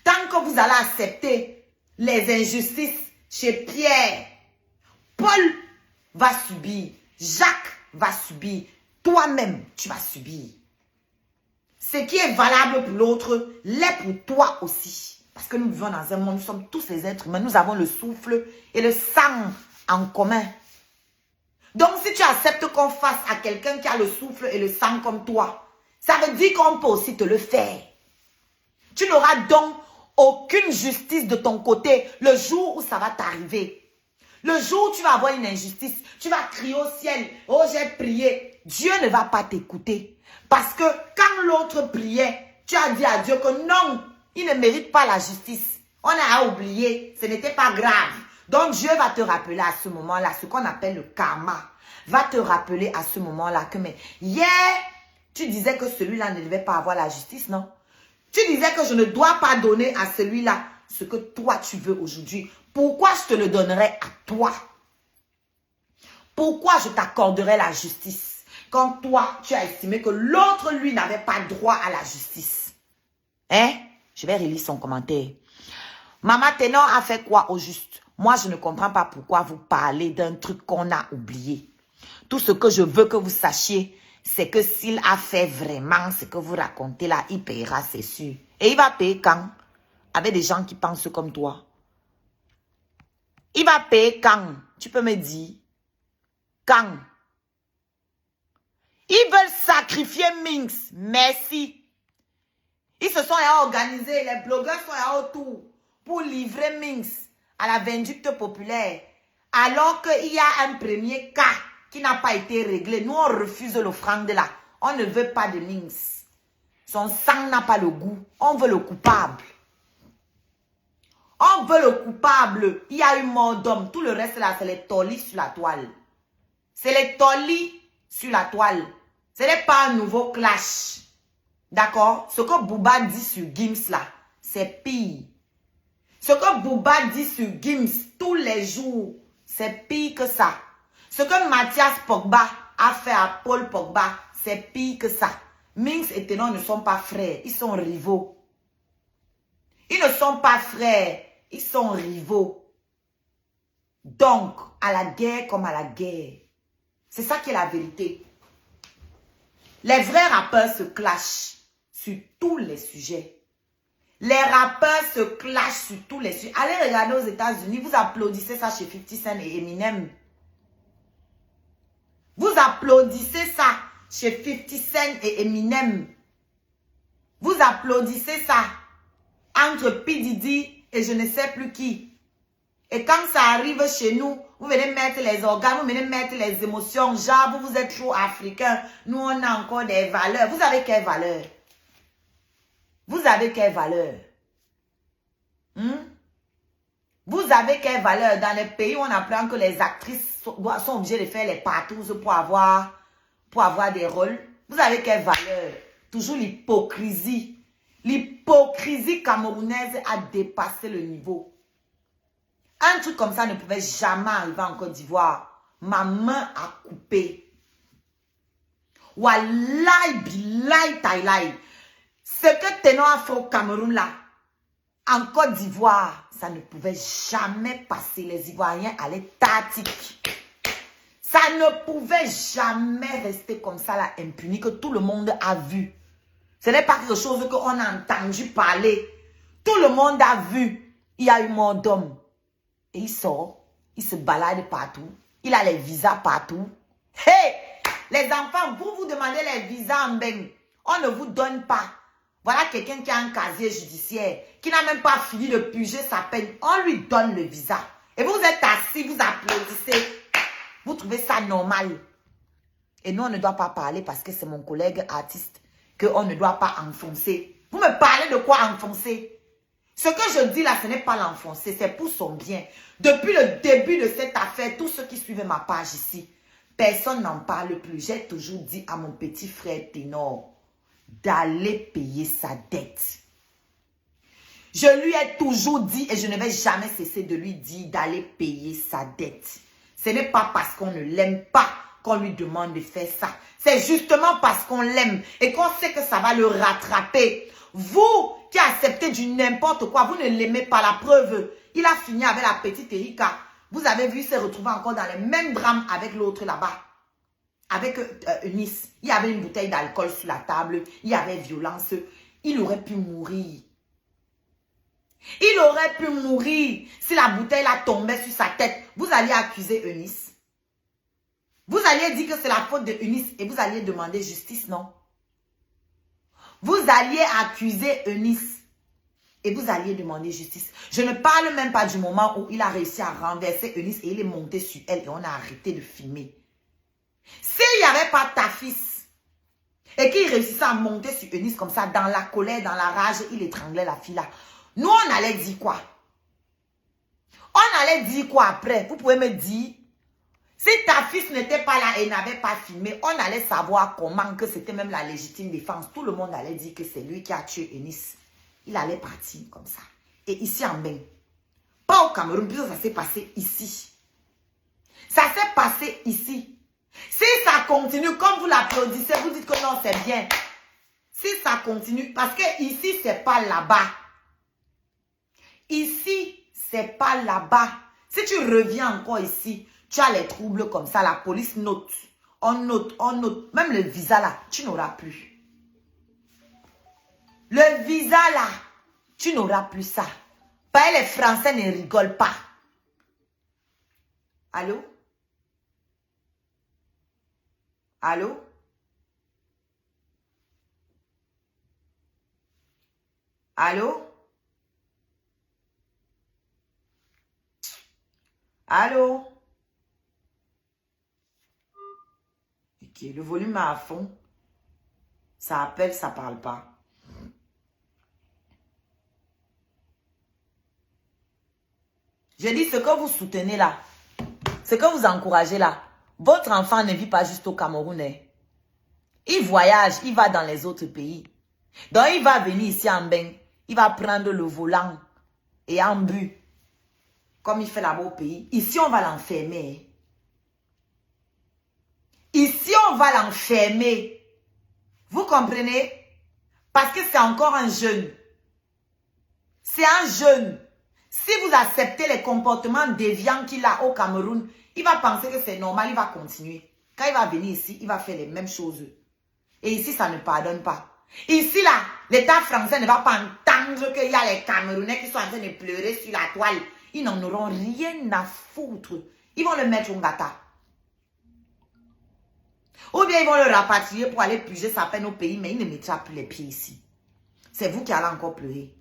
S2: Tant que vous allez accepter les injustices chez Pierre, Paul va subir, Jacques va subir, toi-même, tu vas subir. Ce qui est valable pour l'autre, l'est pour toi aussi. Parce que nous vivons dans un monde, nous sommes tous les êtres humains, nous avons le souffle et le sang en commun. Donc, si tu acceptes qu'on fasse à quelqu'un qui a le souffle et le sang comme toi, ça veut dire qu'on peut aussi te le faire. Tu n'auras donc aucune justice de ton côté le jour où ça va t'arriver. Le jour où tu vas avoir une injustice, tu vas crier au ciel, oh j'ai prié. Dieu ne va pas t'écouter. Parce que quand l'autre priait, tu as dit à Dieu que non, il ne mérite pas la justice. On a oublié, ce n'était pas grave. Donc Dieu va te rappeler à ce moment-là, ce qu'on appelle le karma. Va te rappeler à ce moment-là que, mais hier, tu disais que celui-là ne devait pas avoir la justice, non? Tu disais que je ne dois pas donner à celui-là ce que toi tu veux aujourd'hui. Pourquoi je te le donnerais à toi? Pourquoi je t'accorderais la justice quand toi tu as estimé que l'autre lui n'avait pas droit à la justice? Hein? Je vais relire son commentaire. Maman Ténor a fait quoi au juste? Moi je ne comprends pas pourquoi vous parlez d'un truc qu'on a oublié. Tout ce que je veux que vous sachiez, c'est que s'il a fait vraiment ce que vous racontez là, il paiera, c'est sûr. Et il va payer quand? Avec des gens qui pensent comme toi. Il va payer quand? Tu peux me dire? Quand? Ils veulent sacrifier Minx. Merci. Ils se sont organisés, les blogueurs sont là autour pour livrer Minx à la vindicte populaire. Alors qu'il y a un premier cas qui n'a pas été réglé. Nous, on refuse l'offrande là. On ne veut pas de Minx. Son sang n'a pas le goût. On veut le coupable. On veut le coupable. Il y a eu mort d'homme. Tout le reste là, c'est les tolis sur la toile. C'est les tolis sur la toile. Ce n'est pas un nouveau clash. D'accord? Ce que Bouba dit sur Gims là, c'est pire. Ce que Bouba dit sur Gims tous les jours, c'est pire que ça. Ce que Mathias Pogba a fait à Paul Pogba, c'est pire que ça. Minx et Ténor ne sont pas frères, ils sont rivaux. Ils ne sont pas frères, ils sont rivaux. Donc, à la guerre comme à la guerre. C'est ça qui est la vérité. Les vrais rappeurs se clashent sur tous les sujets. Les rappeurs se clashent sur tous les sujets. Allez regarder aux États-Unis, vous applaudissez ça chez 50 Cent et Eminem. Vous applaudissez ça chez 50 Cent et Eminem. Vous applaudissez ça entre P. Diddy et je ne sais plus qui. Et quand ça arrive chez nous, vous venez mettre les organes, vous venez mettre les émotions. Genre, vous êtes trop africain. Nous, on a encore des valeurs. Vous avez quelle valeur? Vous avez quelle valeur? Vous avez quelle valeur? Dans les pays où on apprend que les actrices sont obligées de faire les partous pour avoir des rôles. Vous avez quelle valeur? Toujours l'hypocrisie. L'hypocrisie camerounaise a dépassé le niveau. Un truc comme ça ne pouvait jamais arriver en Côte d'Ivoire. Ma main a coupé. Wallahi, billahi, taïlaï. Ce que Ténor a fait au Cameroun là, en Côte d'Ivoire, ça ne pouvait jamais passer. Les Ivoiriens allaient tactique. Ça ne pouvait jamais rester comme ça là, impuni, que tout le monde a vu. Ce n'est pas quelque chose qu'on a entendu parler. Tout le monde a vu. Il y a eu mort d'homme. Et il sort, il se balade partout. Il a les visas partout. Hey! Les enfants, vous demandez les visas en Beng. On ne vous donne pas. Voilà quelqu'un qui a un casier judiciaire, qui n'a même pas fini de purger sa peine. On lui donne le visa. Et vous êtes assis, vous applaudissez. Vous trouvez ça normal. Et nous, on ne doit pas parler parce que c'est mon collègue artiste qu'on ne doit pas enfoncer. Vous me parlez de quoi enfoncer? Ce que je dis là, ce n'est pas l'enfoncer, c'est pour son bien. Depuis le début de cette affaire, tous ceux qui suivent ma page ici, personne n'en parle plus. J'ai toujours dit à mon petit frère Ténor d'aller payer sa dette. Je lui ai toujours dit et je ne vais jamais cesser de lui dire d'aller payer sa dette. Ce n'est pas parce qu'on ne l'aime pas qu'on lui demande de faire ça. C'est justement parce qu'on l'aime et qu'on sait que ça va le rattraper. Vous qui acceptez du n'importe quoi, vous ne l'aimez pas. La preuve, il a fini avec la petite Erika. Vous avez vu, il s'est retrouvé encore dans les mêmes drames avec l'autre là-bas. Avec Eunice. Il y avait une bouteille d'alcool sur la table. Il y avait violence. Il aurait pu mourir. Il aurait pu mourir si la bouteille là tombait sur sa tête. Vous alliez accuser Eunice. Vous alliez dire que c'est la faute de Eunice et vous alliez demander justice, non? Vous alliez accuser Eunice et vous alliez demander justice. Je ne parle même pas du moment où il a réussi à renverser Eunice et il est monté sur elle et on a arrêté de filmer. S'il n'y avait pas ta fils et qu'il réussissait à monter sur Eunice comme ça, dans la colère, dans la rage, il étranglait la fille là. Nous, on allait dire quoi? On allait dire quoi après? Vous pouvez me dire, si ta fils n'était pas là et n'avait pas filmé, on allait savoir comment que c'était même la légitime défense. Tout le monde allait dire que c'est lui qui a tué Eunice. Il allait partir comme ça. Et ici en Beng, pas au Cameroun, puisque ça s'est passé ici. Ça s'est passé ici. Si ça continue, comme vous l'applaudissez, vous dites que non, c'est bien. Si ça continue, parce que ici, c'est pas là-bas. Ici, c'est pas là-bas. Si tu reviens encore ici, tu as les troubles comme ça, la police note. On note, on note. Même le visa là, tu n'auras plus. Le visa là, tu n'auras plus ça. Parce que les Français ne rigolent pas. Allô? Allô? Allô? Allô? Ok, le volume est à fond. Ça appelle, ça parle pas. Je dis ce que vous soutenez là, ce que vous encouragez là, votre enfant ne vit pas juste au Cameroun. Hein. Il voyage, il va dans les autres pays. Donc il va venir ici en Beng, il va prendre le volant et en but, comme il fait là-bas au pays. Ici on va l'enfermer. Ici on va l'enfermer. Vous comprenez? Parce que c'est encore un jeune. C'est un jeune. Si vous acceptez les comportements déviants qu'il a au Cameroun, il va penser que c'est normal, il va continuer. Quand il va venir ici, il va faire les mêmes choses. Et ici, ça ne pardonne pas. Ici, là, l'État français ne va pas entendre qu'il y a les Camerounais qui sont en train de pleurer sur la toile. Ils n'en auront rien à foutre. Ils vont le mettre au gata. Ou bien ils vont le rapatrier pour aller purger sa peine au pays, mais il ne mettra plus les pieds ici. C'est vous qui allez encore pleurer.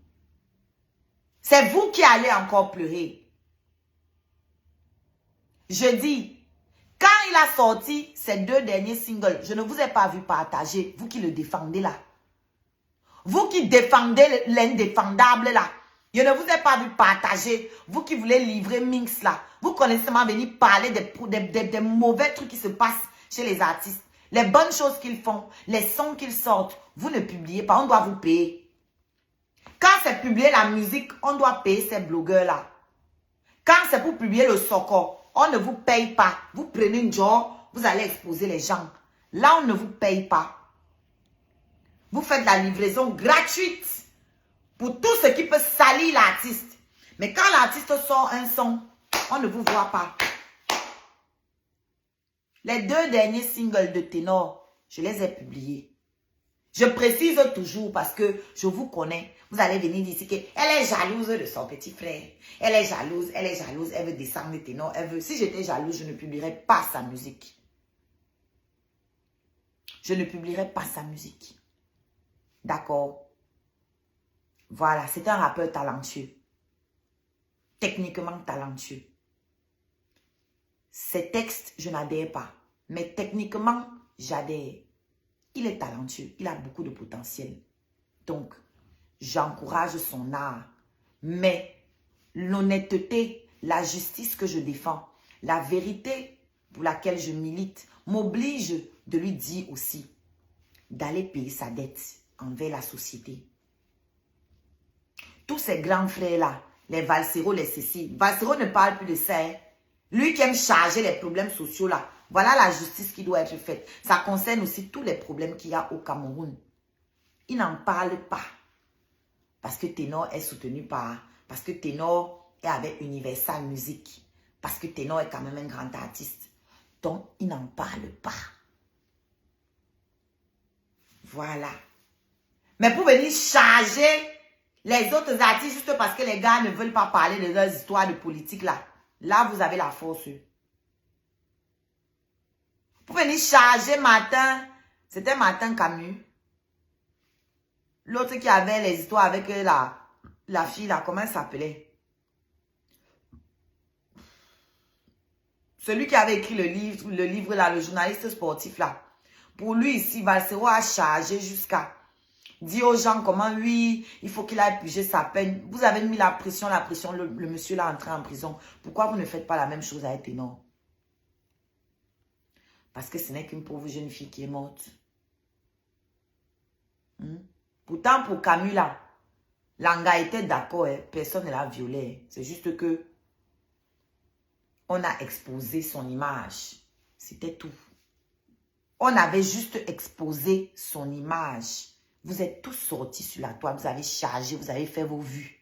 S2: C'est vous qui allez encore pleurer. Je dis, quand il a sorti ses 2 derniers singles, je ne vous ai pas vu partager, vous qui le défendez là. Vous qui défendez l'indéfendable là. Je ne vous ai pas vu partager, vous qui voulez livrer Minx là. Vous connaissez seulement venir parler des mauvais trucs qui se passent chez les artistes. Les bonnes choses qu'ils font, les sons qu'ils sortent, vous ne publiez pas, on doit vous payer. Quand c'est publier la musique, on doit payer ces blogueurs-là. Quand c'est pour publier le soccer, on ne vous paye pas. Vous prenez une job, vous allez exposer les gens. Là, on ne vous paye pas. Vous faites la livraison gratuite pour tout ce qui peut salir l'artiste. Mais quand l'artiste sort un son, on ne vous voit pas. Les 2 derniers singles de Ténor, je les ai publiés. Je précise toujours parce que je vous connais. Vous allez venir dire qu'elle est jalouse de son petit frère. Elle est jalouse, elle veut descendre le ténor. Elle veut. Si j'étais jalouse, je ne publierais pas sa musique. Je ne publierais pas sa musique. D'accord? Voilà, c'est un rappeur talentueux. Techniquement talentueux. Ses textes, je n'adhère pas. Mais techniquement, j'adhère. Il est talentueux. Il a beaucoup de potentiel. Donc, j'encourage son art. Mais l'honnêteté, la justice que je défends, la vérité pour laquelle je milite, m'oblige de lui dire aussi d'aller payer sa dette envers la société. Tous ces grands frères-là, les Valsero, les ceci, Valsero ne parle plus de ça. Hein. Lui qui aime charger les problèmes sociaux là, voilà la justice qui doit être faite. Ça concerne aussi tous les problèmes qu'il y a au Cameroun. Il n'en parle pas. Parce que Ténor est soutenu par... Parce que Ténor est avec Universal Music. Parce que Ténor est quand même un grand artiste. Donc, il n'en parle pas. Voilà. Mais pour venir charger les autres artistes juste parce que les gars ne veulent pas parler de leurs histoires de politique là. Là, vous avez la force. Pour venir charger Martin, c'était Martin Camus. L'autre qui avait les histoires avec la fille là, comment elle s'appelait? Celui qui avait écrit le livre là, le journaliste sportif là. Pour lui ici, Valsero a chargé jusqu'à dire aux gens comment oui, il faut qu'il aille piger sa peine. Vous avez mis la pression, le monsieur là entré en prison. Pourquoi vous ne faites pas la même chose avec Ténor? Parce que ce n'est qu'une pauvre jeune fille qui est morte. Pourtant, pour Camus là, Langa était d'accord, hein, personne ne l'a violé. C'est juste que on a exposé son image. C'était tout. On avait juste exposé son image. Vous êtes tous sortis sur la toile. Vous avez chargé, vous avez fait vos vues.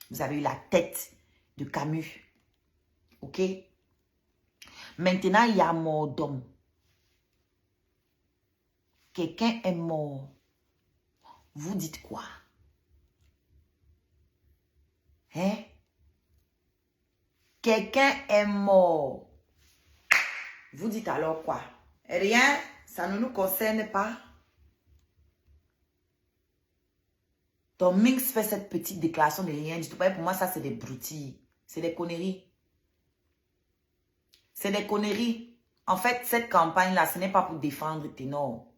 S2: Vous avez eu la tête de Camus. Ok? Maintenant, il y a mort d'homme. Quelqu'un est mort. Vous dites quoi? Hein? Quelqu'un est mort. Vous dites alors quoi? Rien, ça ne nous concerne pas. Donc, Minx fait cette petite déclaration de rien du tout. Pour moi, ça, c'est des broutilles. C'est des conneries. C'est des conneries. En fait, cette campagne-là, ce n'est pas pour défendre Ténor.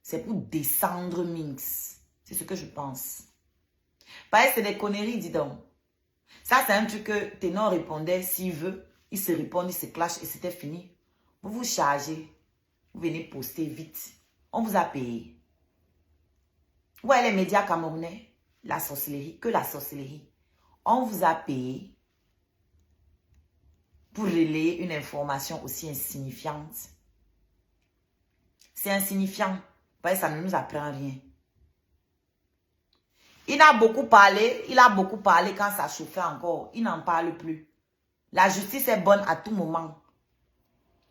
S2: C'est pour descendre Minx. C'est ce que je pense. Pareil, c'est des conneries, dis donc. Ça, c'est un truc que Ténor répondait s'il veut. Il se répond, il se clash et c'était fini. Vous vous chargez. Vous venez poster vite. On vous a payé. Ouais, les médias camerounais, la sorcellerie, que la sorcellerie. On vous a payé pour relayer une information aussi insignifiante. C'est insignifiant. Ouais, ça ne nous apprend rien. Il a beaucoup parlé quand ça chauffait encore. Il n'en parle plus. La justice est bonne à tout moment.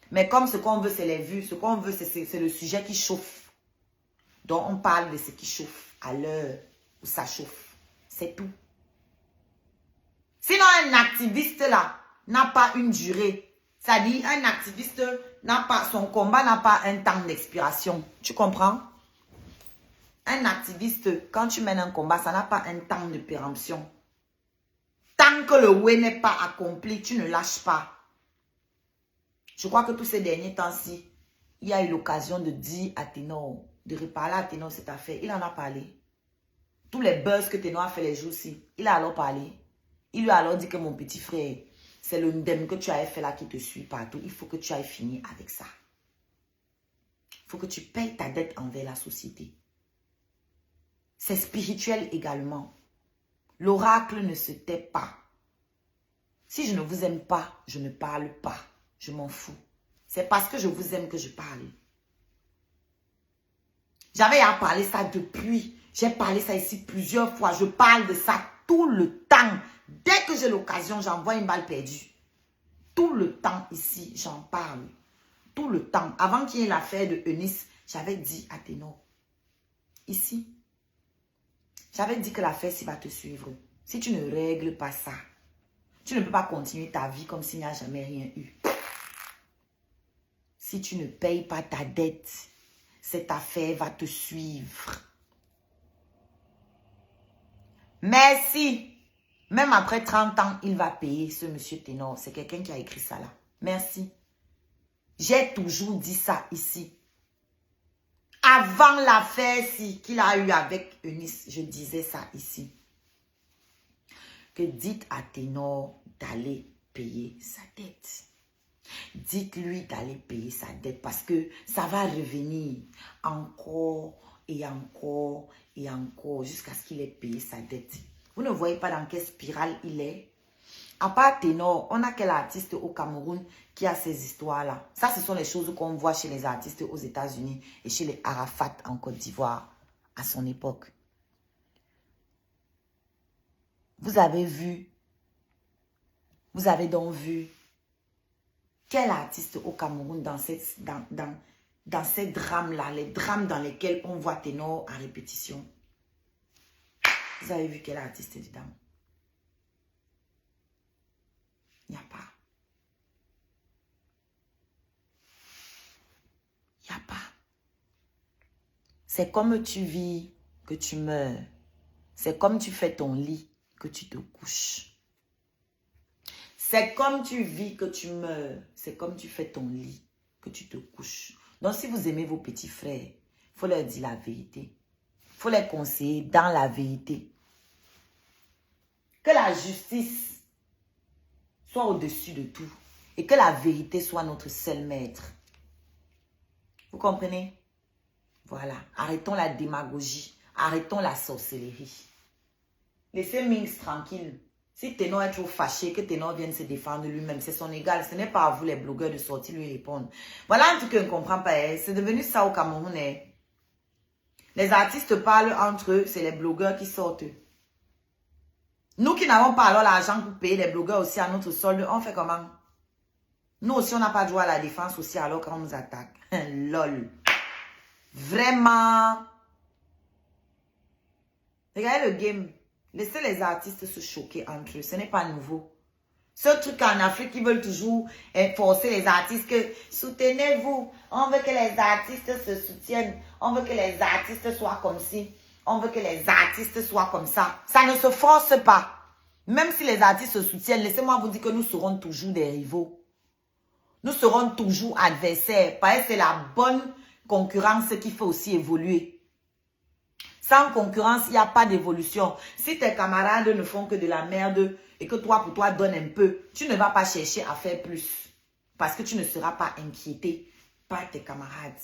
S2: Mais comme ce qu'on veut, c'est les vues. Ce qu'on veut, c'est le sujet qui chauffe. Donc, on parle de ce qui chauffe à l'heure où ça chauffe. C'est tout. Sinon, un activiste là n'a pas une durée. C'est-à-dire, un activiste n'a pas, son combat n'a pas un temps d'expiration. Tu comprends? Un activiste, quand tu mènes un combat, ça n'a pas un temps de péremption. Tant que le ouais n'est pas accompli, tu ne lâches pas. Je crois que tous ces derniers temps-ci, il y a eu l'occasion de dire à Ténor, de reparler à Ténor cette affaire. Il en a parlé. Tous les buzz que Ténor a fait les jours-ci, il a alors parlé. Il lui a alors dit que mon petit frère, c'est le ndem que tu avais fait là qui te suit partout. Il faut que tu ailles finir avec ça. Il faut que tu payes ta dette envers la société. C'est spirituel également. L'oracle ne se tait pas. Si je ne vous aime pas, je ne parle pas. Je m'en fous. C'est parce que je vous aime que je parle. J'avais à parler ça depuis. J'ai parlé ça ici plusieurs fois. Je parle de ça tout le temps. Dès que j'ai l'occasion, j'envoie une balle perdue. Tout le temps ici, j'en parle. Tout le temps. Avant qu'il y ait l'affaire de Eunice, j'avais dit à Ténor, ici, J'avais dit que l'affaire ci va te suivre. Si tu ne règles pas ça, tu ne peux pas continuer ta vie comme s'il n'y a jamais rien eu. Si tu ne payes pas ta dette, cette affaire va te suivre. Merci. Même après 30 ans, il va payer ce monsieur ténor. C'est quelqu'un qui a écrit ça là. Merci. J'ai toujours dit ça ici. Avant l'affaire qu'il a eu avec Eunice, je disais ça ici. Que dites à Ténor d'aller payer sa dette. Dites-lui d'aller payer sa dette parce que ça va revenir encore et encore et encore jusqu'à ce qu'il ait payé sa dette. Vous ne voyez pas dans quelle spirale il est? À part Ténor, on a quel artiste au Cameroun qui a ces histoires-là? Ça, ce sont les choses qu'on voit chez les artistes aux États-Unis et chez les Arafat en Côte d'Ivoire à son époque. Vous avez donc vu quel artiste au Cameroun dans ces drames-là, les drames dans lesquels on voit Ténor à répétition? Vous avez vu quel artiste dedans? Il n'y a pas. Il n'y a pas. C'est comme tu vis que tu meurs. C'est comme tu fais ton lit que tu te couches. C'est comme tu vis que tu meurs. C'est comme tu fais ton lit que tu te couches. Donc si vous aimez vos petits frères, il faut leur dire la vérité. Il faut les conseiller dans la vérité. Que la justice soit au-dessus de tout. Et que la vérité soit notre seul maître. Vous comprenez? Voilà. Arrêtons la démagogie. Arrêtons la sorcellerie. Laissez Minx tranquille. Si Ténor est trop fâché, que Ténor vienne se défendre lui-même, c'est son égal. Ce n'est pas à vous les blogueurs de sortir lui répondre. Voilà un truc que je ne comprends pas. C'est devenu ça au Cameroun. Les artistes parlent entre eux, c'est les blogueurs qui sortent. Nous qui n'avons pas alors l'argent pour payer les blogueurs aussi à notre solde, on fait comment? Nous aussi, on n'a pas droit à la défense aussi alors qu'on nous attaque. Lol. Vraiment. Regardez le game. Laissez les artistes se choquer entre eux. Ce n'est pas nouveau. Ce truc en Afrique, ils veulent toujours forcer les artistes que soutenez-vous. On veut que les artistes se soutiennent. On veut que les artistes soient comme ci. On veut que les artistes soient comme ça. Ça ne se force pas. Même si les artistes se soutiennent, laissez-moi vous dire que nous serons toujours des rivaux. Nous serons toujours adversaires. Parce que c'est la bonne concurrence qui fait aussi évoluer. Sans concurrence, il n'y a pas d'évolution. Si tes camarades ne font que de la merde et que toi, pour toi, donne un peu, tu ne vas pas chercher à faire plus. Parce que tu ne seras pas inquiété par tes camarades.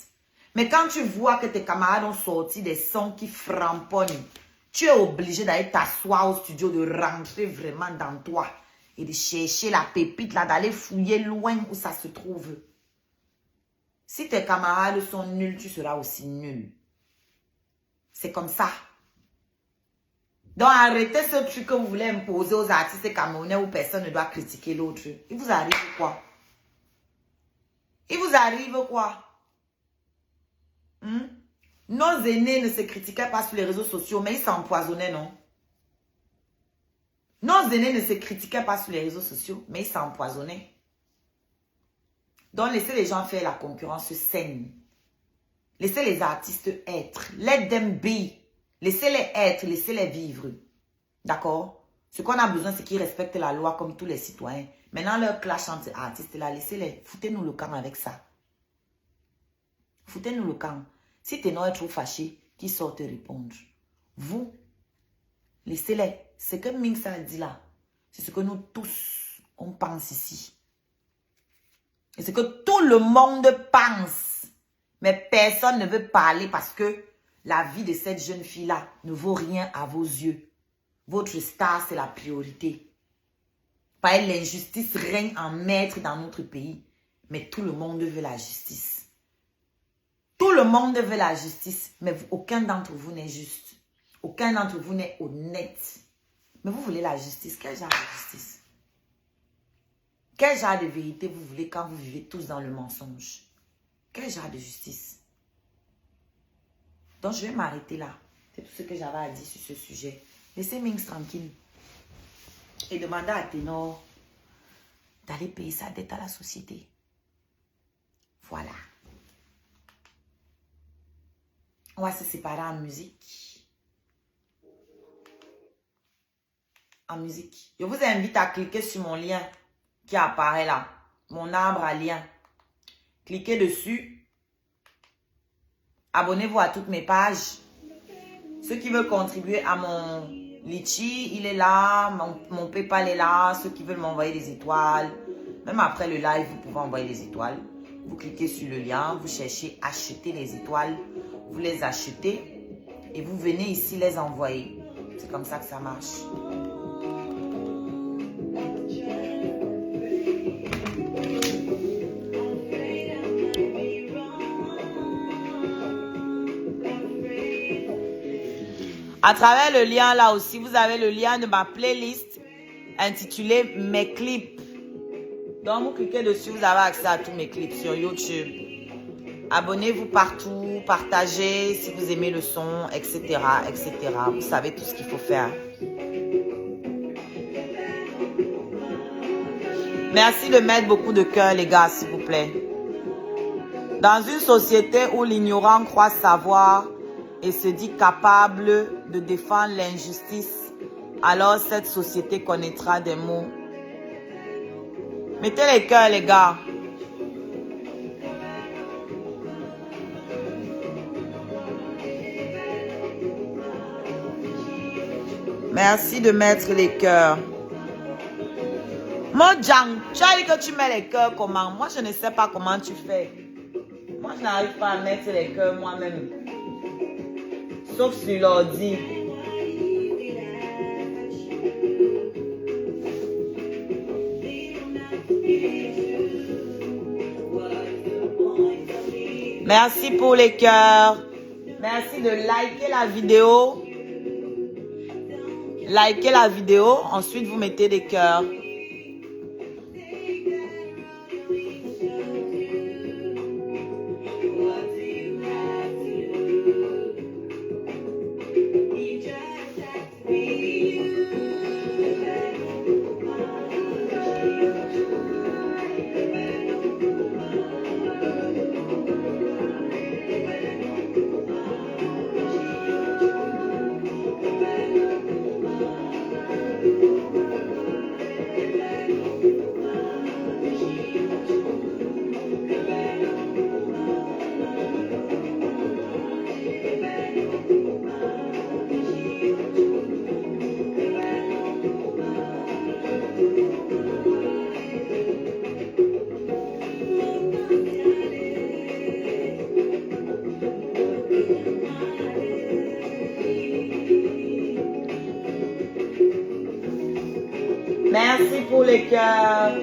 S2: Mais quand tu vois que tes camarades ont sorti des sons qui framponnent, tu es obligé d'aller t'asseoir au studio, de rentrer vraiment dans toi et de chercher la pépite, là, d'aller fouiller loin où ça se trouve. Si tes camarades sont nuls, tu seras aussi nul. C'est comme ça. Donc arrêtez ce truc que vous voulez imposer aux artistes camerounais où personne ne doit critiquer l'autre. Il vous arrive quoi? Il vous arrive quoi? Nos aînés ne se critiquaient pas sur les réseaux sociaux, mais ils s'empoisonnaient, non? Nos aînés ne se critiquaient pas sur les réseaux sociaux, mais ils s'empoisonnaient. Donc laissez les gens faire la concurrence saine. Laissez les artistes être. Let them be. Laissez-les être, laissez-les vivre. D'accord? Ce qu'on a besoin, c'est qu'ils respectent la loi comme tous les citoyens. Maintenant, leur clash entre artistes, là, laissez-les. Foutez-nous le camp avec ça. Foutez-nous le camp. Si Ténor est trop fâché, qu'ils sortent répondre. Vous, laissez-les. Ce que Minx a dit là, c'est ce que nous tous, on pense ici. Et ce que tout le monde pense. Mais personne ne veut parler parce que la vie de cette jeune fille-là ne vaut rien à vos yeux. Votre star, c'est la priorité. Pas l'injustice règne en maître dans notre pays. Mais tout le monde veut la justice. Tout le monde veut la justice. Mais aucun d'entre vous n'est juste. Aucun d'entre vous n'est honnête. Mais vous voulez la justice. Quel genre de justice? Quel genre de vérité vous voulez quand vous vivez tous dans le mensonge? Quel genre de justice? Donc, je vais m'arrêter là. C'est tout ce que j'avais à dire sur ce sujet. Laissez Minx tranquille. Et demandez à Ténor d'aller payer sa dette à la société. Voilà. On va se séparer en musique. En musique. Je vous invite à cliquer sur mon lien qui apparaît là. Mon arbre à lien. Cliquez dessus. Abonnez-vous à toutes mes pages. Ceux qui veulent contribuer à mon Litchi, il est là. Mon PayPal est là. Ceux qui veulent m'envoyer des étoiles. Même après le live, vous pouvez envoyer des étoiles. Vous cliquez sur le lien. Vous cherchez acheter les étoiles. Vous les achetez. Et vous venez ici les envoyer. C'est comme ça que ça marche. À travers le lien là aussi, vous avez le lien de ma playlist intitulée Mes clips. Donc vous cliquez dessus, vous avez accès à tous mes clips sur YouTube. Abonnez-vous partout, partagez si vous aimez le son, etc., etc. Vous savez tout ce qu'il faut faire. Merci de mettre beaucoup de cœur, les gars, s'il vous plaît. Dans une société où l'ignorant croit savoir et se dit capable de défendre l'injustice, alors cette société connaîtra des maux. Mettez les cœurs, les gars. Merci de mettre les cœurs. Mojang, tu as dit que tu mets les cœurs comment? Moi, je ne sais pas comment tu fais. Moi, je n'arrive pas à mettre les cœurs moi-même. Sauf sur l'ordi. Merci pour les cœurs. Merci de liker la vidéo. Likez la vidéo. Ensuite, vous mettez des cœurs. Merci pour les cœurs.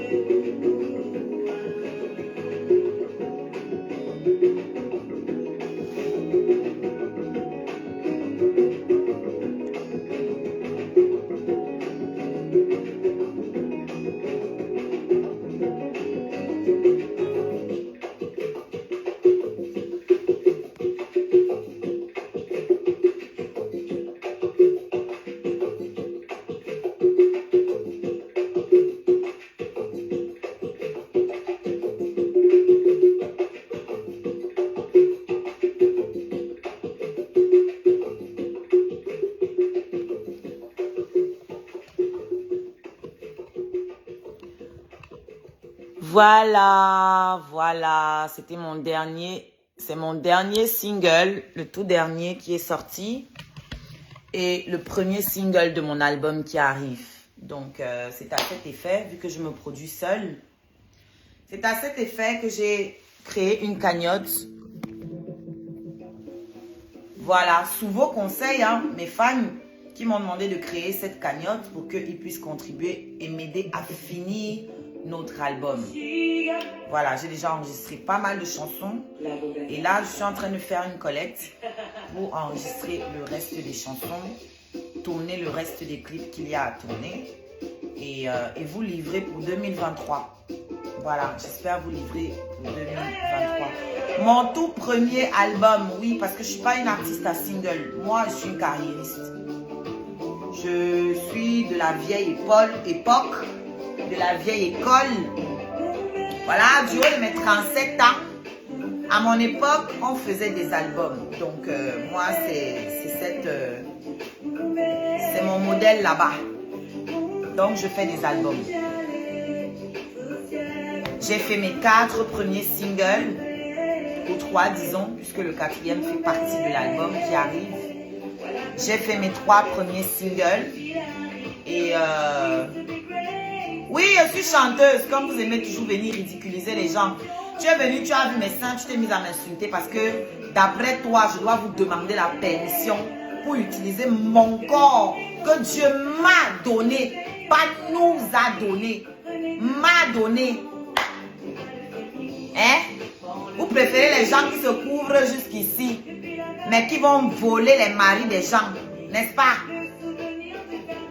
S2: Voilà, c'était mon dernier, c'est mon dernier single, le tout dernier qui est sorti et le premier single de mon album qui arrive. Donc, c'est à cet effet, vu que je me produis seule, c'est à cet effet que j'ai créé une cagnotte. Voilà, sous vos conseils, hein, mes fans qui m'ont demandé de créer cette cagnotte pour qu'ils puissent contribuer et m'aider à finir notre album. Voilà, j'ai déjà enregistré pas mal de chansons et là je suis en train de faire une collecte pour enregistrer le reste des chansons, tourner le reste des clips qu'il y a à tourner et vous livrer pour 2023. Voilà, j'espère vous livrer pour 2023. Mon tout premier album, oui, parce que je ne suis pas une artiste à single. Moi, je suis une carriériste. Je suis de la vieille époque, de la vieille école. Voilà, du haut de mes 37 ans, à mon époque, on faisait des albums. Donc, moi, c'est mon modèle là-bas. Donc, je fais des albums. J'ai fait mes 4 premiers singles, ou 3 disons, puisque le 4e fait partie de l'album qui arrive. J'ai fait mes 3 premiers singles. Et oui, je suis chanteuse, comme vous aimez toujours venir ridiculiser les gens. Tu es venu, tu as vu mes seins, tu t'es mise à m'insulter parce que d'après toi, je dois vous demander la permission pour utiliser mon corps que Dieu m'a donné, pas nous a donné, m'a donné. Hein? Vous préférez les gens qui se couvrent jusqu'ici, mais qui vont voler les maris des gens, n'est-ce pas?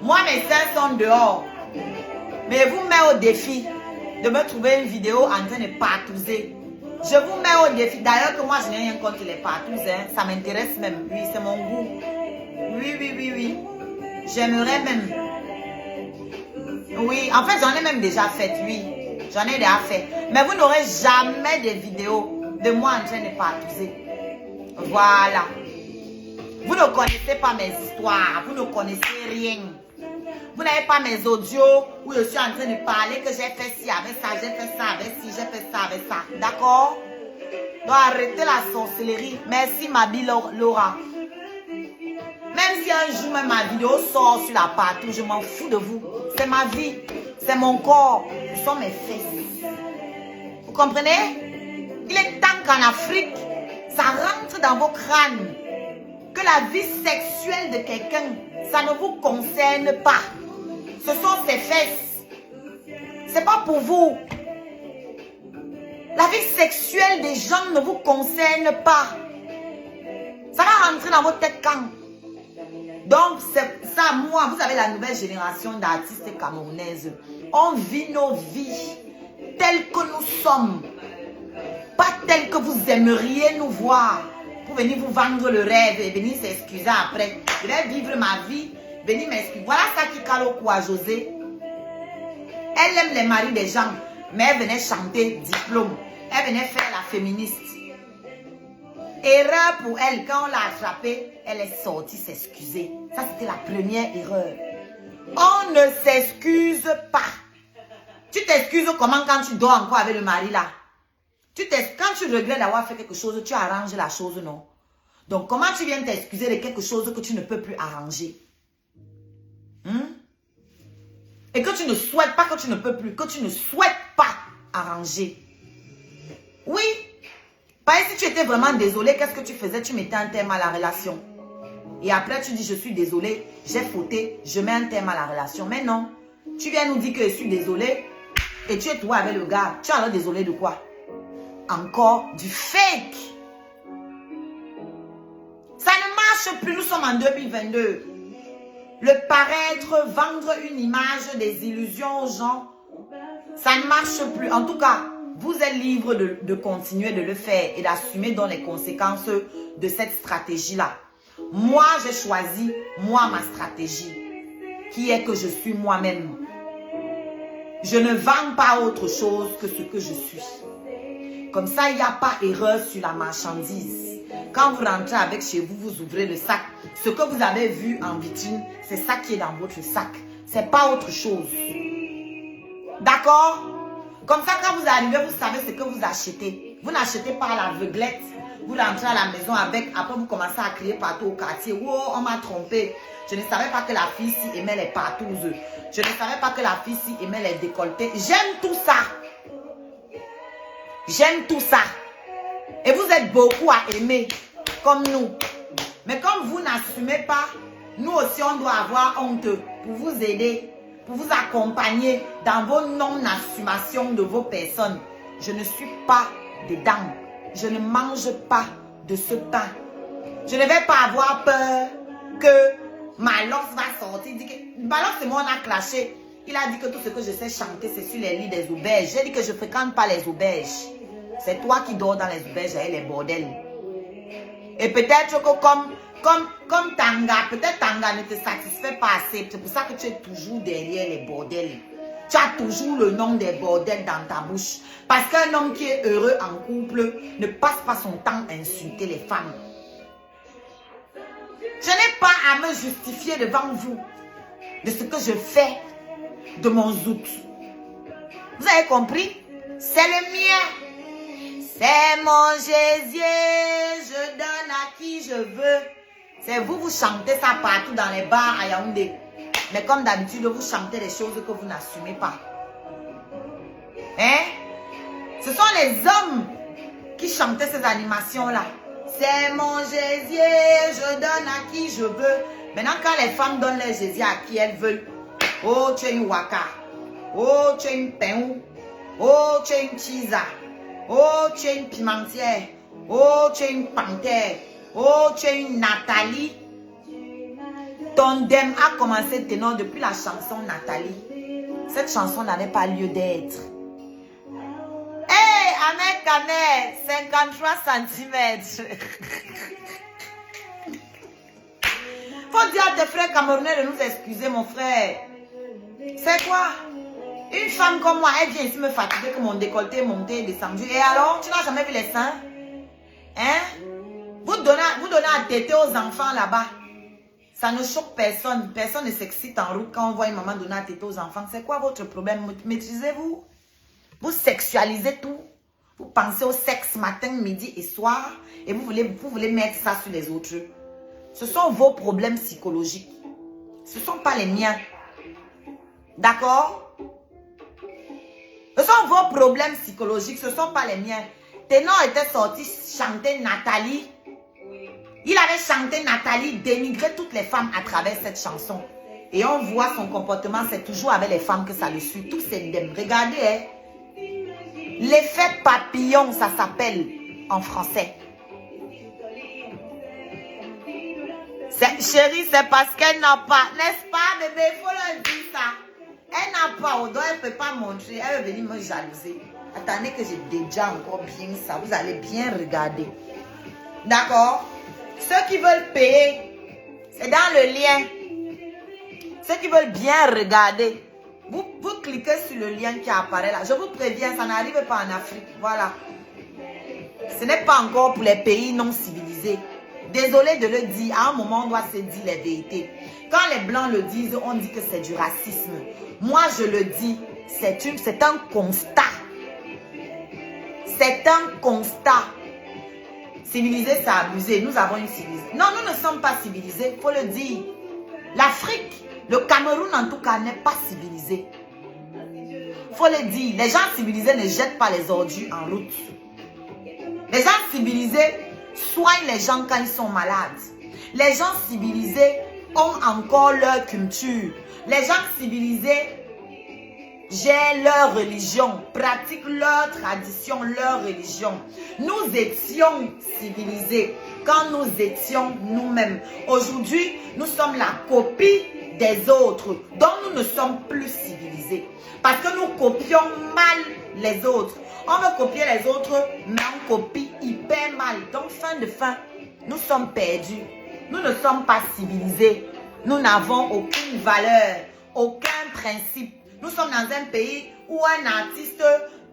S2: Moi, mes seins sont dehors. Mais vous mettez au défi de me trouver une vidéo en train de partouzer. Je vous mets au défi. D'ailleurs, que moi, je n'ai rien contre les partouzes. Hein. Ça m'intéresse même. Oui, c'est mon goût. Oui. J'aimerais même. Oui, en fait, j'en ai même déjà fait, oui. J'en ai déjà fait. Mais vous n'aurez jamais de vidéos de moi en train de partouzer. Voilà. Vous ne connaissez pas mes histoires. Vous ne connaissez rien. Vous n'avez pas mes audios où je suis en train de parler que j'ai fait ci avec ça, j'ai fait ça avec ci, j'ai fait ça avec ça. D'accord? Donc arrêtez la sorcellerie. Merci ma belle Laura. Même si un jour même ma vidéo sort sur la partout, je m'en fous de vous. C'est ma vie. C'est mon corps. Ce sont mes fesses. Vous comprenez? Il est temps qu'en Afrique, ça rentre dans vos crânes. Que la vie sexuelle de quelqu'un, ça ne vous concerne pas. Ce sont ses fesses. C'est pas pour vous. La vie sexuelle des gens ne vous concerne pas. Ça va rentrer dans votre tête quand? Donc, c'est ça, moi, vous avez la nouvelle génération d'artistes camerounaises. On vit nos vies telles que nous sommes. Pas telles que vous aimeriez nous voir. Pour venir vous vendre le rêve et venir s'excuser après. Je vais vivre ma vie, venir m'excuser. Voilà ça qui cale au cou à José. Elle aime les maris des gens, mais elle venait chanter diplôme. Elle venait faire la féministe. Erreur pour elle, quand on l'a attrapée, elle est sortie s'excuser. Ça, c'était la première erreur. On ne s'excuse pas. Tu t'excuses comment quand tu dors encore avec le mari là? Quand tu regrettes d'avoir fait quelque chose, tu arranges la chose, non? Donc, comment tu viens t'excuser de quelque chose que tu ne peux plus arranger? Et que tu ne souhaites pas, que tu ne peux plus, que tu ne souhaites pas arranger. Oui. Parce que si tu étais vraiment désolé, qu'est-ce que tu faisais? Tu mettais un terme à la relation. Et après, tu dis, je suis désolé, j'ai fauté, je mets un terme à la relation. Mais non. Tu viens nous dire que je suis désolé et tu es toi avec le gars. Tu es alors désolé de quoi? Encore du fake. Ça ne marche plus, nous sommes en 2022. Le paraître, vendre une image, des illusions aux gens, ça ne marche plus. En tout cas, vous êtes libre de continuer de le faire et d'assumer dans les conséquences de cette stratégie-là. Moi, j'ai choisi, moi, ma stratégie, qui est que je suis moi-même. Je ne vends pas autre chose que ce que je suis. Comme ça, il n'y a pas erreur sur la marchandise. Quand vous rentrez avec chez vous, vous ouvrez le sac. Ce que vous avez vu en vitrine, c'est ça qui est dans votre sac. Ce n'est pas autre chose. D'accord? Comme ça, quand vous arrivez, vous savez ce que vous achetez. Vous n'achetez pas à l'aveuglette. Vous rentrez à la maison avec, après vous commencez à crier partout au quartier. Oh, on m'a trompé. Je ne savais pas que la fille-ci aimait les partouzes. Je ne savais pas que la fille-ci aimait les décolletés. J'aime tout ça. J'aime tout ça. Et vous êtes beaucoup à aimer, comme nous. Mais comme vous n'assumez pas, nous aussi on doit avoir honte pour vous aider, pour vous accompagner dans vos non-assumations de vos personnes. Je ne suis pas dedans. Je ne mange pas de ce pain. Je ne vais pas avoir peur que Malox va sortir. Malox et moi on a clashé. Il a dit que tout ce que je sais chanter, c'est sur les lits des auberges. J'ai dit que je ne fréquente pas les auberges. C'est toi qui dors dans les auberges avec les bordels. Et peut-être que comme Tanga, peut-être Tanga ne te satisfait pas assez. C'est pour ça que tu es toujours derrière les bordels. Tu as toujours le nom des bordels dans ta bouche. Parce qu'un homme qui est heureux en couple ne passe pas son temps à insulter les femmes. Je n'ai pas à me justifier devant vous de ce que je fais de mon zout. Vous avez compris? C'est le mien. C'est mon gésier. Je donne à qui je veux. C'est vous, vous chantez ça partout dans les bars à Yaoundé. Mais comme d'habitude, vous chantez des choses que vous n'assumez pas. Hein? Ce sont les hommes qui chantaient ces animations-là. C'est mon gésier, je donne à qui je veux. Maintenant, quand les femmes donnent leur gésier à qui elles veulent, oh, tu es une waka. Oh, tu es une peou. Oh, tu es une chisa. Oh, tu es une pimentière. Oh, tu es une panthère. Oh, tu es une Nathalie. Ton dème a commencé ténor depuis la chanson Nathalie. Cette chanson n'avait pas lieu d'être. Hé, Ahmed, 53 cm. Faut dire à tes frères camerounais de nous excuser, mon frère. C'est quoi? Une femme comme moi, elle vient ici me fatiguer que mon décolleté est monté et descendu. Et alors, tu n'as jamais vu les seins? Hein? Vous donnez à téter aux enfants là-bas. Ça ne choque personne. Personne ne s'excite en route quand on voit une maman donner à téter aux enfants. C'est quoi votre problème? Maîtrisez-vous? Vous sexualisez tout. Vous pensez au sexe matin, midi et soir. Et vous voulez mettre ça sur les autres. Ce sont vos problèmes psychologiques. Ce ne sont pas les miens. D'accord? Ce sont vos problèmes psychologiques. Ce ne sont pas les miens. Ténor était sorti chanter Nathalie. Il avait chanté Nathalie, dénigrer toutes les femmes à travers cette chanson. Et on voit son comportement, c'est toujours avec les femmes que ça le suit. Tous ces dèmes. Regardez, hein. L'effet papillon, ça s'appelle en français. Chérie, c'est parce qu'elle n'a pas, n'est-ce pas, bébé? Il faut leur dire ça. Elle n'a pas, au doigt, elle ne peut pas montrer. Elle veut venir me jalouser. Attendez que j'ai déjà encore bien ça. Vous allez bien regarder. D'accord? Ceux qui veulent payer, c'est dans le lien. Ceux qui veulent bien regarder, vous cliquez sur le lien qui apparaît là. Je vous préviens, ça n'arrive pas en Afrique. Voilà. Ce n'est pas encore pour les pays non civilisés. Désolé de le dire, à un moment on doit se dire les vérités. Quand les blancs le disent, on dit que c'est du racisme. Moi je le dis, c'est un constat. C'est un constat. Civilisé, c'est abusé. Nous avons une civilisation. Non, nous ne sommes pas civilisés, il faut le dire. L'Afrique, le Cameroun en tout cas, n'est pas civilisé. Il faut le dire. Les gens civilisés ne jettent pas les ordures en route. Les gens civilisés soignent les gens quand ils sont malades. Les gens civilisés ont encore leur culture. Les gens civilisés gèrent leur religion, pratiquent leur tradition, leur religion. Nous étions civilisés quand nous étions nous-mêmes. Aujourd'hui, nous sommes la copie des autres, donc nous ne sommes plus civilisés. Parce que nous copions mal les autres. On veut copier les autres, mais on copie hyper mal. Donc, fin, nous sommes perdus. Nous ne sommes pas civilisés. Nous n'avons aucune valeur, aucun principe. Nous sommes dans un pays où un artiste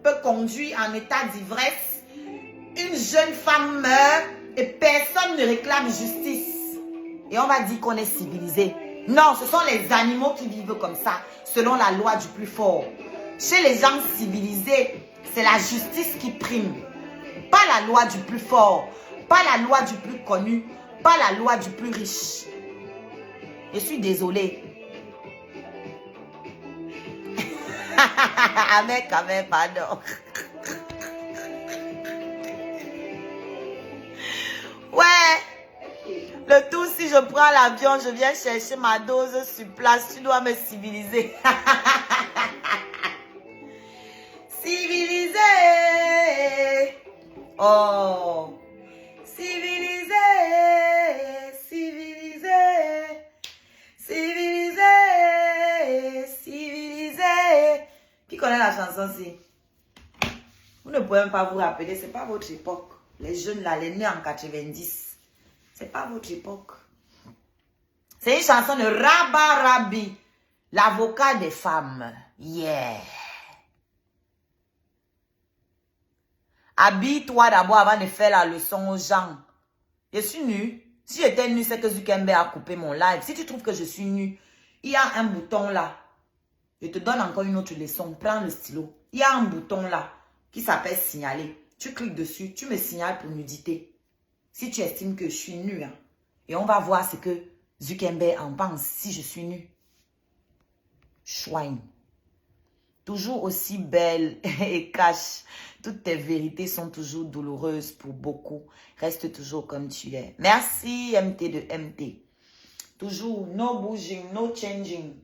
S2: peut conduire en état d'ivresse. Une jeune femme meurt et personne ne réclame justice. Et on va dire qu'on est civilisé. Non, ce sont les animaux qui vivent comme ça, selon la loi du plus fort. Chez les gens civilisés, c'est la justice qui prime. Pas la loi du plus fort, pas la loi du plus connu, pas la loi du plus riche. Je suis désolée. Avec quand même, pardon. Ouais. Le tout, si je prends l'avion, je viens chercher ma dose sur place. Tu dois me civiliser. Civilisé. Oh. Civilisé. Civilisé. Civilisé. Civilisé. connaît la chanson-ci? Vous ne pouvez même pas vous rappeler, c'est pas votre époque. Les jeunes là, les nés en 90, c'est pas votre époque. C'est une chanson de Rabba Rabbi, l'avocat des femmes. Yeah. Habille-toi d'abord avant de faire la leçon aux gens. Je suis nue. Si j'étais nue, c'est que Zuckerberg a coupé mon live. Si tu trouves que je suis nue, il y a un bouton là. Je te donne encore une autre leçon. Prends le stylo. Il y a un bouton là qui s'appelle signaler. Tu cliques dessus, tu me signales pour nudité. Si tu estimes que je suis nue, hein, et on va voir ce que Zuckerberg en pense si je suis nue. Chouine. Toujours aussi belle et cache. Toutes tes vérités sont toujours douloureuses pour beaucoup. Reste toujours comme tu es. Merci MT de MT. Toujours no bouging, no changing.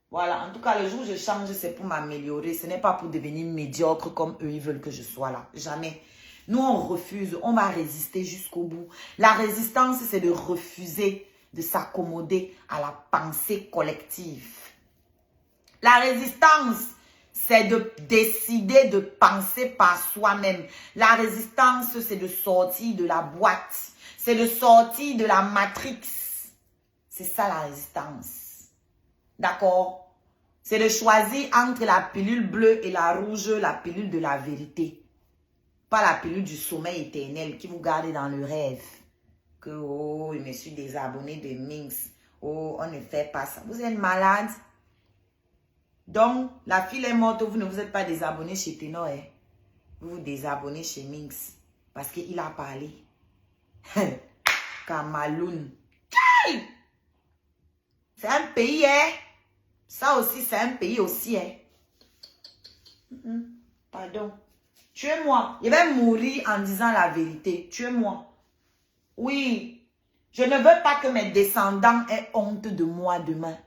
S2: Voilà, en tout cas, le jour où je change, c'est pour m'améliorer. Ce n'est pas pour devenir médiocre comme eux, ils veulent que je sois là. Jamais. Nous, on refuse, on va résister jusqu'au bout. La résistance, c'est de refuser de s'accommoder à la pensée collective. La résistance, c'est de décider de penser par soi-même. La résistance, c'est de sortir de la boîte. C'est de sortir de la matrix. C'est ça la résistance. D'accord? C'est de choisir entre la pilule bleue et la rouge, la pilule de la vérité. Pas la pilule du sommeil éternel qui vous garde dans le rêve. Que, oh, je me suis désabonné de Minx. Oh, on ne fait pas ça. Vous êtes malade? Donc, la fille est morte, vous ne vous êtes pas désabonné chez Ténor. Hein? Vous vous désabonnez chez Minx. Parce qu'il a parlé. Kamaloun. C'est un pays, hein? Ça aussi, c'est un pays aussi, hein? Pardon. Tuez-moi. Je vais mourir en disant la vérité. Tuez-moi. Oui. Je ne veux pas que mes descendants aient honte de moi demain.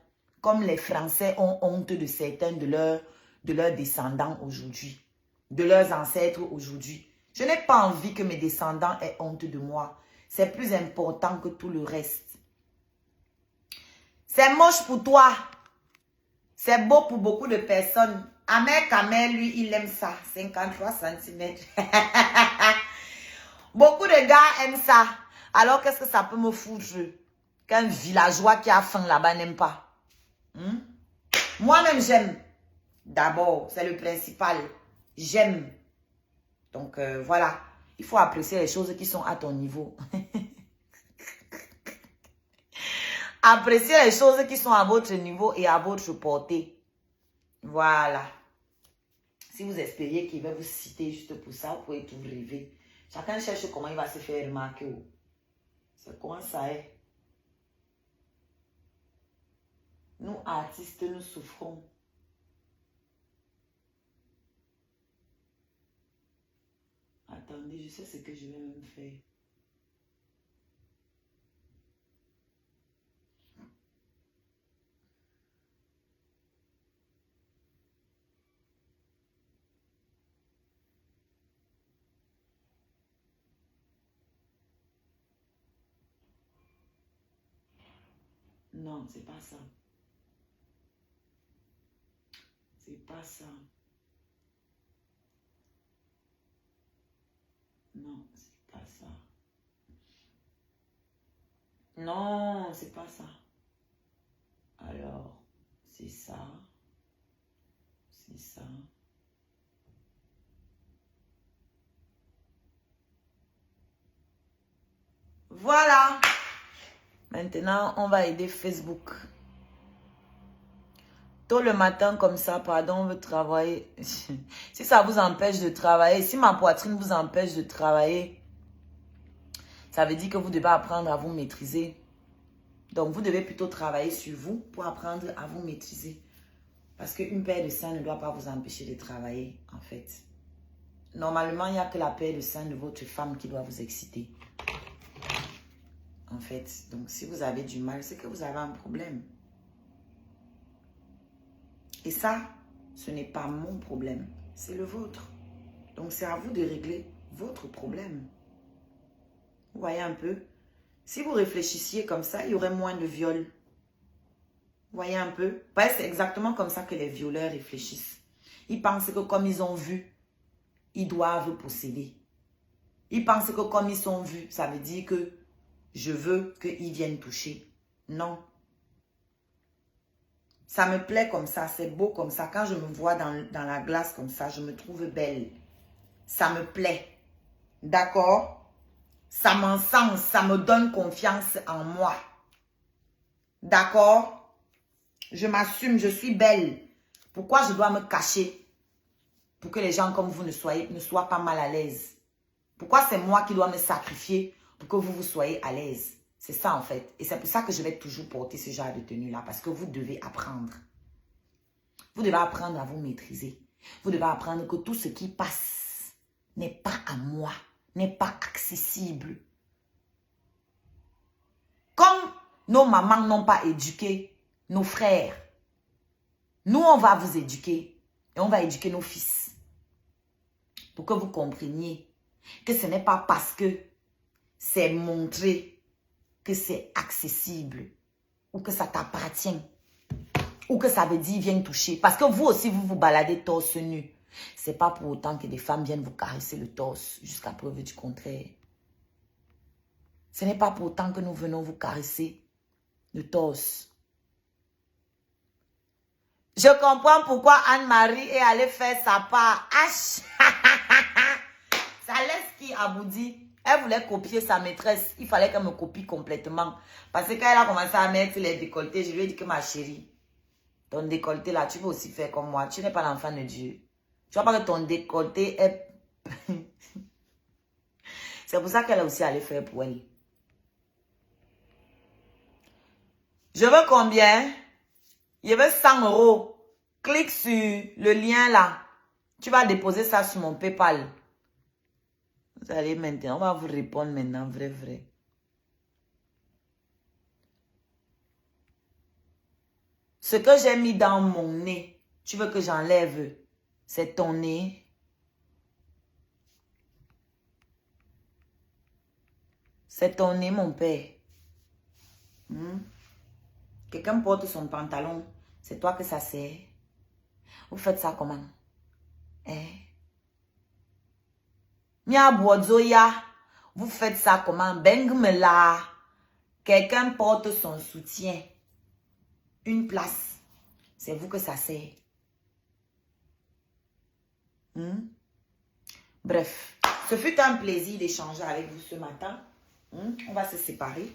S2: Comme les Français ont honte de certains de leurs descendants aujourd'hui. De leurs ancêtres aujourd'hui. Je n'ai pas envie que mes descendants aient honte de moi. C'est plus important que tout le reste. C'est moche pour toi. C'est beau pour beaucoup de personnes. Ahmed Kamel, lui, il aime ça. 53 cm. Beaucoup de gars aiment ça. Alors, qu'est-ce que ça peut me foutre? Qu'un villageois qui a faim là-bas n'aime pas. Moi-même, j'aime. D'abord, c'est le principal. J'aime. Donc, voilà. Il faut apprécier les choses qui sont à ton niveau. Appréciez les choses qui sont à votre niveau et à votre portée. Voilà. Si vous espériez qu'il va vous citer juste pour ça, vous pouvez tout rêver. Chacun cherche comment il va se faire remarquer. C'est comment ça est. Nous, artistes, nous souffrons. Attendez, je sais ce que je vais même faire. Non, c'est pas ça. C'est pas ça. Non, c'est pas ça. Non, c'est pas ça. Alors, c'est ça. C'est ça. Voilà. Maintenant, on va aider Facebook. Tôt le matin comme ça, pardon, on veut travailler. Si ça vous empêche de travailler, si ma poitrine vous empêche de travailler, ça veut dire que vous devez apprendre à vous maîtriser. Donc, vous devez plutôt travailler sur vous pour apprendre à vous maîtriser. Parce qu'une paire de seins ne doit pas vous empêcher de travailler, en fait. Normalement, il n'y a que la paire de seins de votre femme qui doit vous exciter. En fait, donc si vous avez du mal, c'est que vous avez un problème. Et ça, ce n'est pas mon problème, c'est le vôtre. Donc c'est à vous de régler votre problème. Vous voyez un peu? Si vous réfléchissiez comme ça, il y aurait moins de viols. Vous voyez un peu? Ouais, c'est exactement comme ça que les violeurs réfléchissent. Ils pensent que comme ils ont vu, ils doivent posséder. Ils pensent que comme ils sont vus, ça veut dire que je veux qu'ils viennent toucher. Non. Ça me plaît comme ça, c'est beau comme ça. Quand je me vois dans la glace comme ça, je me trouve belle. Ça me plaît. D'accord? Ça m'encense, ça me donne confiance en moi. D'accord? Je m'assume, je suis belle. Pourquoi je dois me cacher? Pour que les gens comme vous ne soient pas mal à l'aise. Pourquoi c'est moi qui dois me sacrifier pour que vous soyez à l'aise? C'est ça en fait. Et c'est pour ça que je vais toujours porter ce genre de tenue-là. Parce que vous devez apprendre. Vous devez apprendre à vous maîtriser. Vous devez apprendre que tout ce qui passe n'est pas à moi. N'est pas accessible. Comme nos mamans n'ont pas éduqué nos frères, nous on va vous éduquer. Et on va éduquer nos fils. Pour que vous compreniez que ce n'est pas parce que c'est montré que c'est accessible ou que ça t'appartient ou que ça veut dire viens toucher. Parce que vous aussi, vous vous baladez torse nu. C'est pas pour autant que des femmes viennent vous caresser le torse jusqu'à preuve du contraire. Ce n'est pas pour autant que nous venons vous caresser le torse. Je comprends pourquoi Anne-Marie est allée faire sa part. Ça laisse qui Aboudi. Elle voulait copier sa maîtresse. Il fallait qu'elle me copie complètement. Parce que quand elle a commencé à mettre les décolletés, je lui ai dit que ma chérie, ton décolleté là, tu peux aussi faire comme moi. Tu n'es pas l'enfant de Dieu. Tu vois pas que ton décolleté est... C'est pour ça qu'elle a aussi allé faire pour elle. Je veux combien? Je veux 100 €. Clique sur le lien là. Tu vas déposer ça sur mon PayPal. Vous allez maintenant, on va vous répondre maintenant, vrai. Ce que j'ai mis dans mon nez, tu veux que j'enlève? C'est ton nez. C'est ton nez, mon père. Quelqu'un porte son pantalon. C'est toi que ça sert. Vous faites ça comment? Mia Bozoya. Vous faites ça comment? Bengmela. Quelqu'un porte son soutien. Une place. C'est vous que ça sert. Bref. Ce fut un plaisir d'échanger avec vous ce matin. On va se séparer.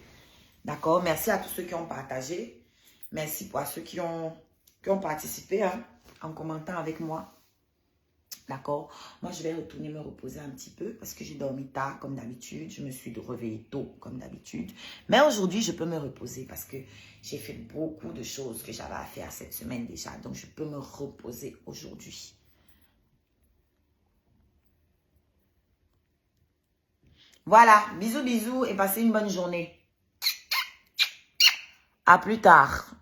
S2: D'accord? Merci à tous ceux qui ont partagé. Merci à ceux qui ont participé en commentant avec moi. D'accord? Moi, je vais retourner me reposer un petit peu parce que j'ai dormi tard comme d'habitude. Je me suis réveillée tôt comme d'habitude. Mais aujourd'hui, je peux me reposer parce que j'ai fait beaucoup de choses que j'avais à faire cette semaine déjà. Donc, je peux me reposer aujourd'hui. Voilà. Bisous, bisous et passez une bonne journée. À plus tard.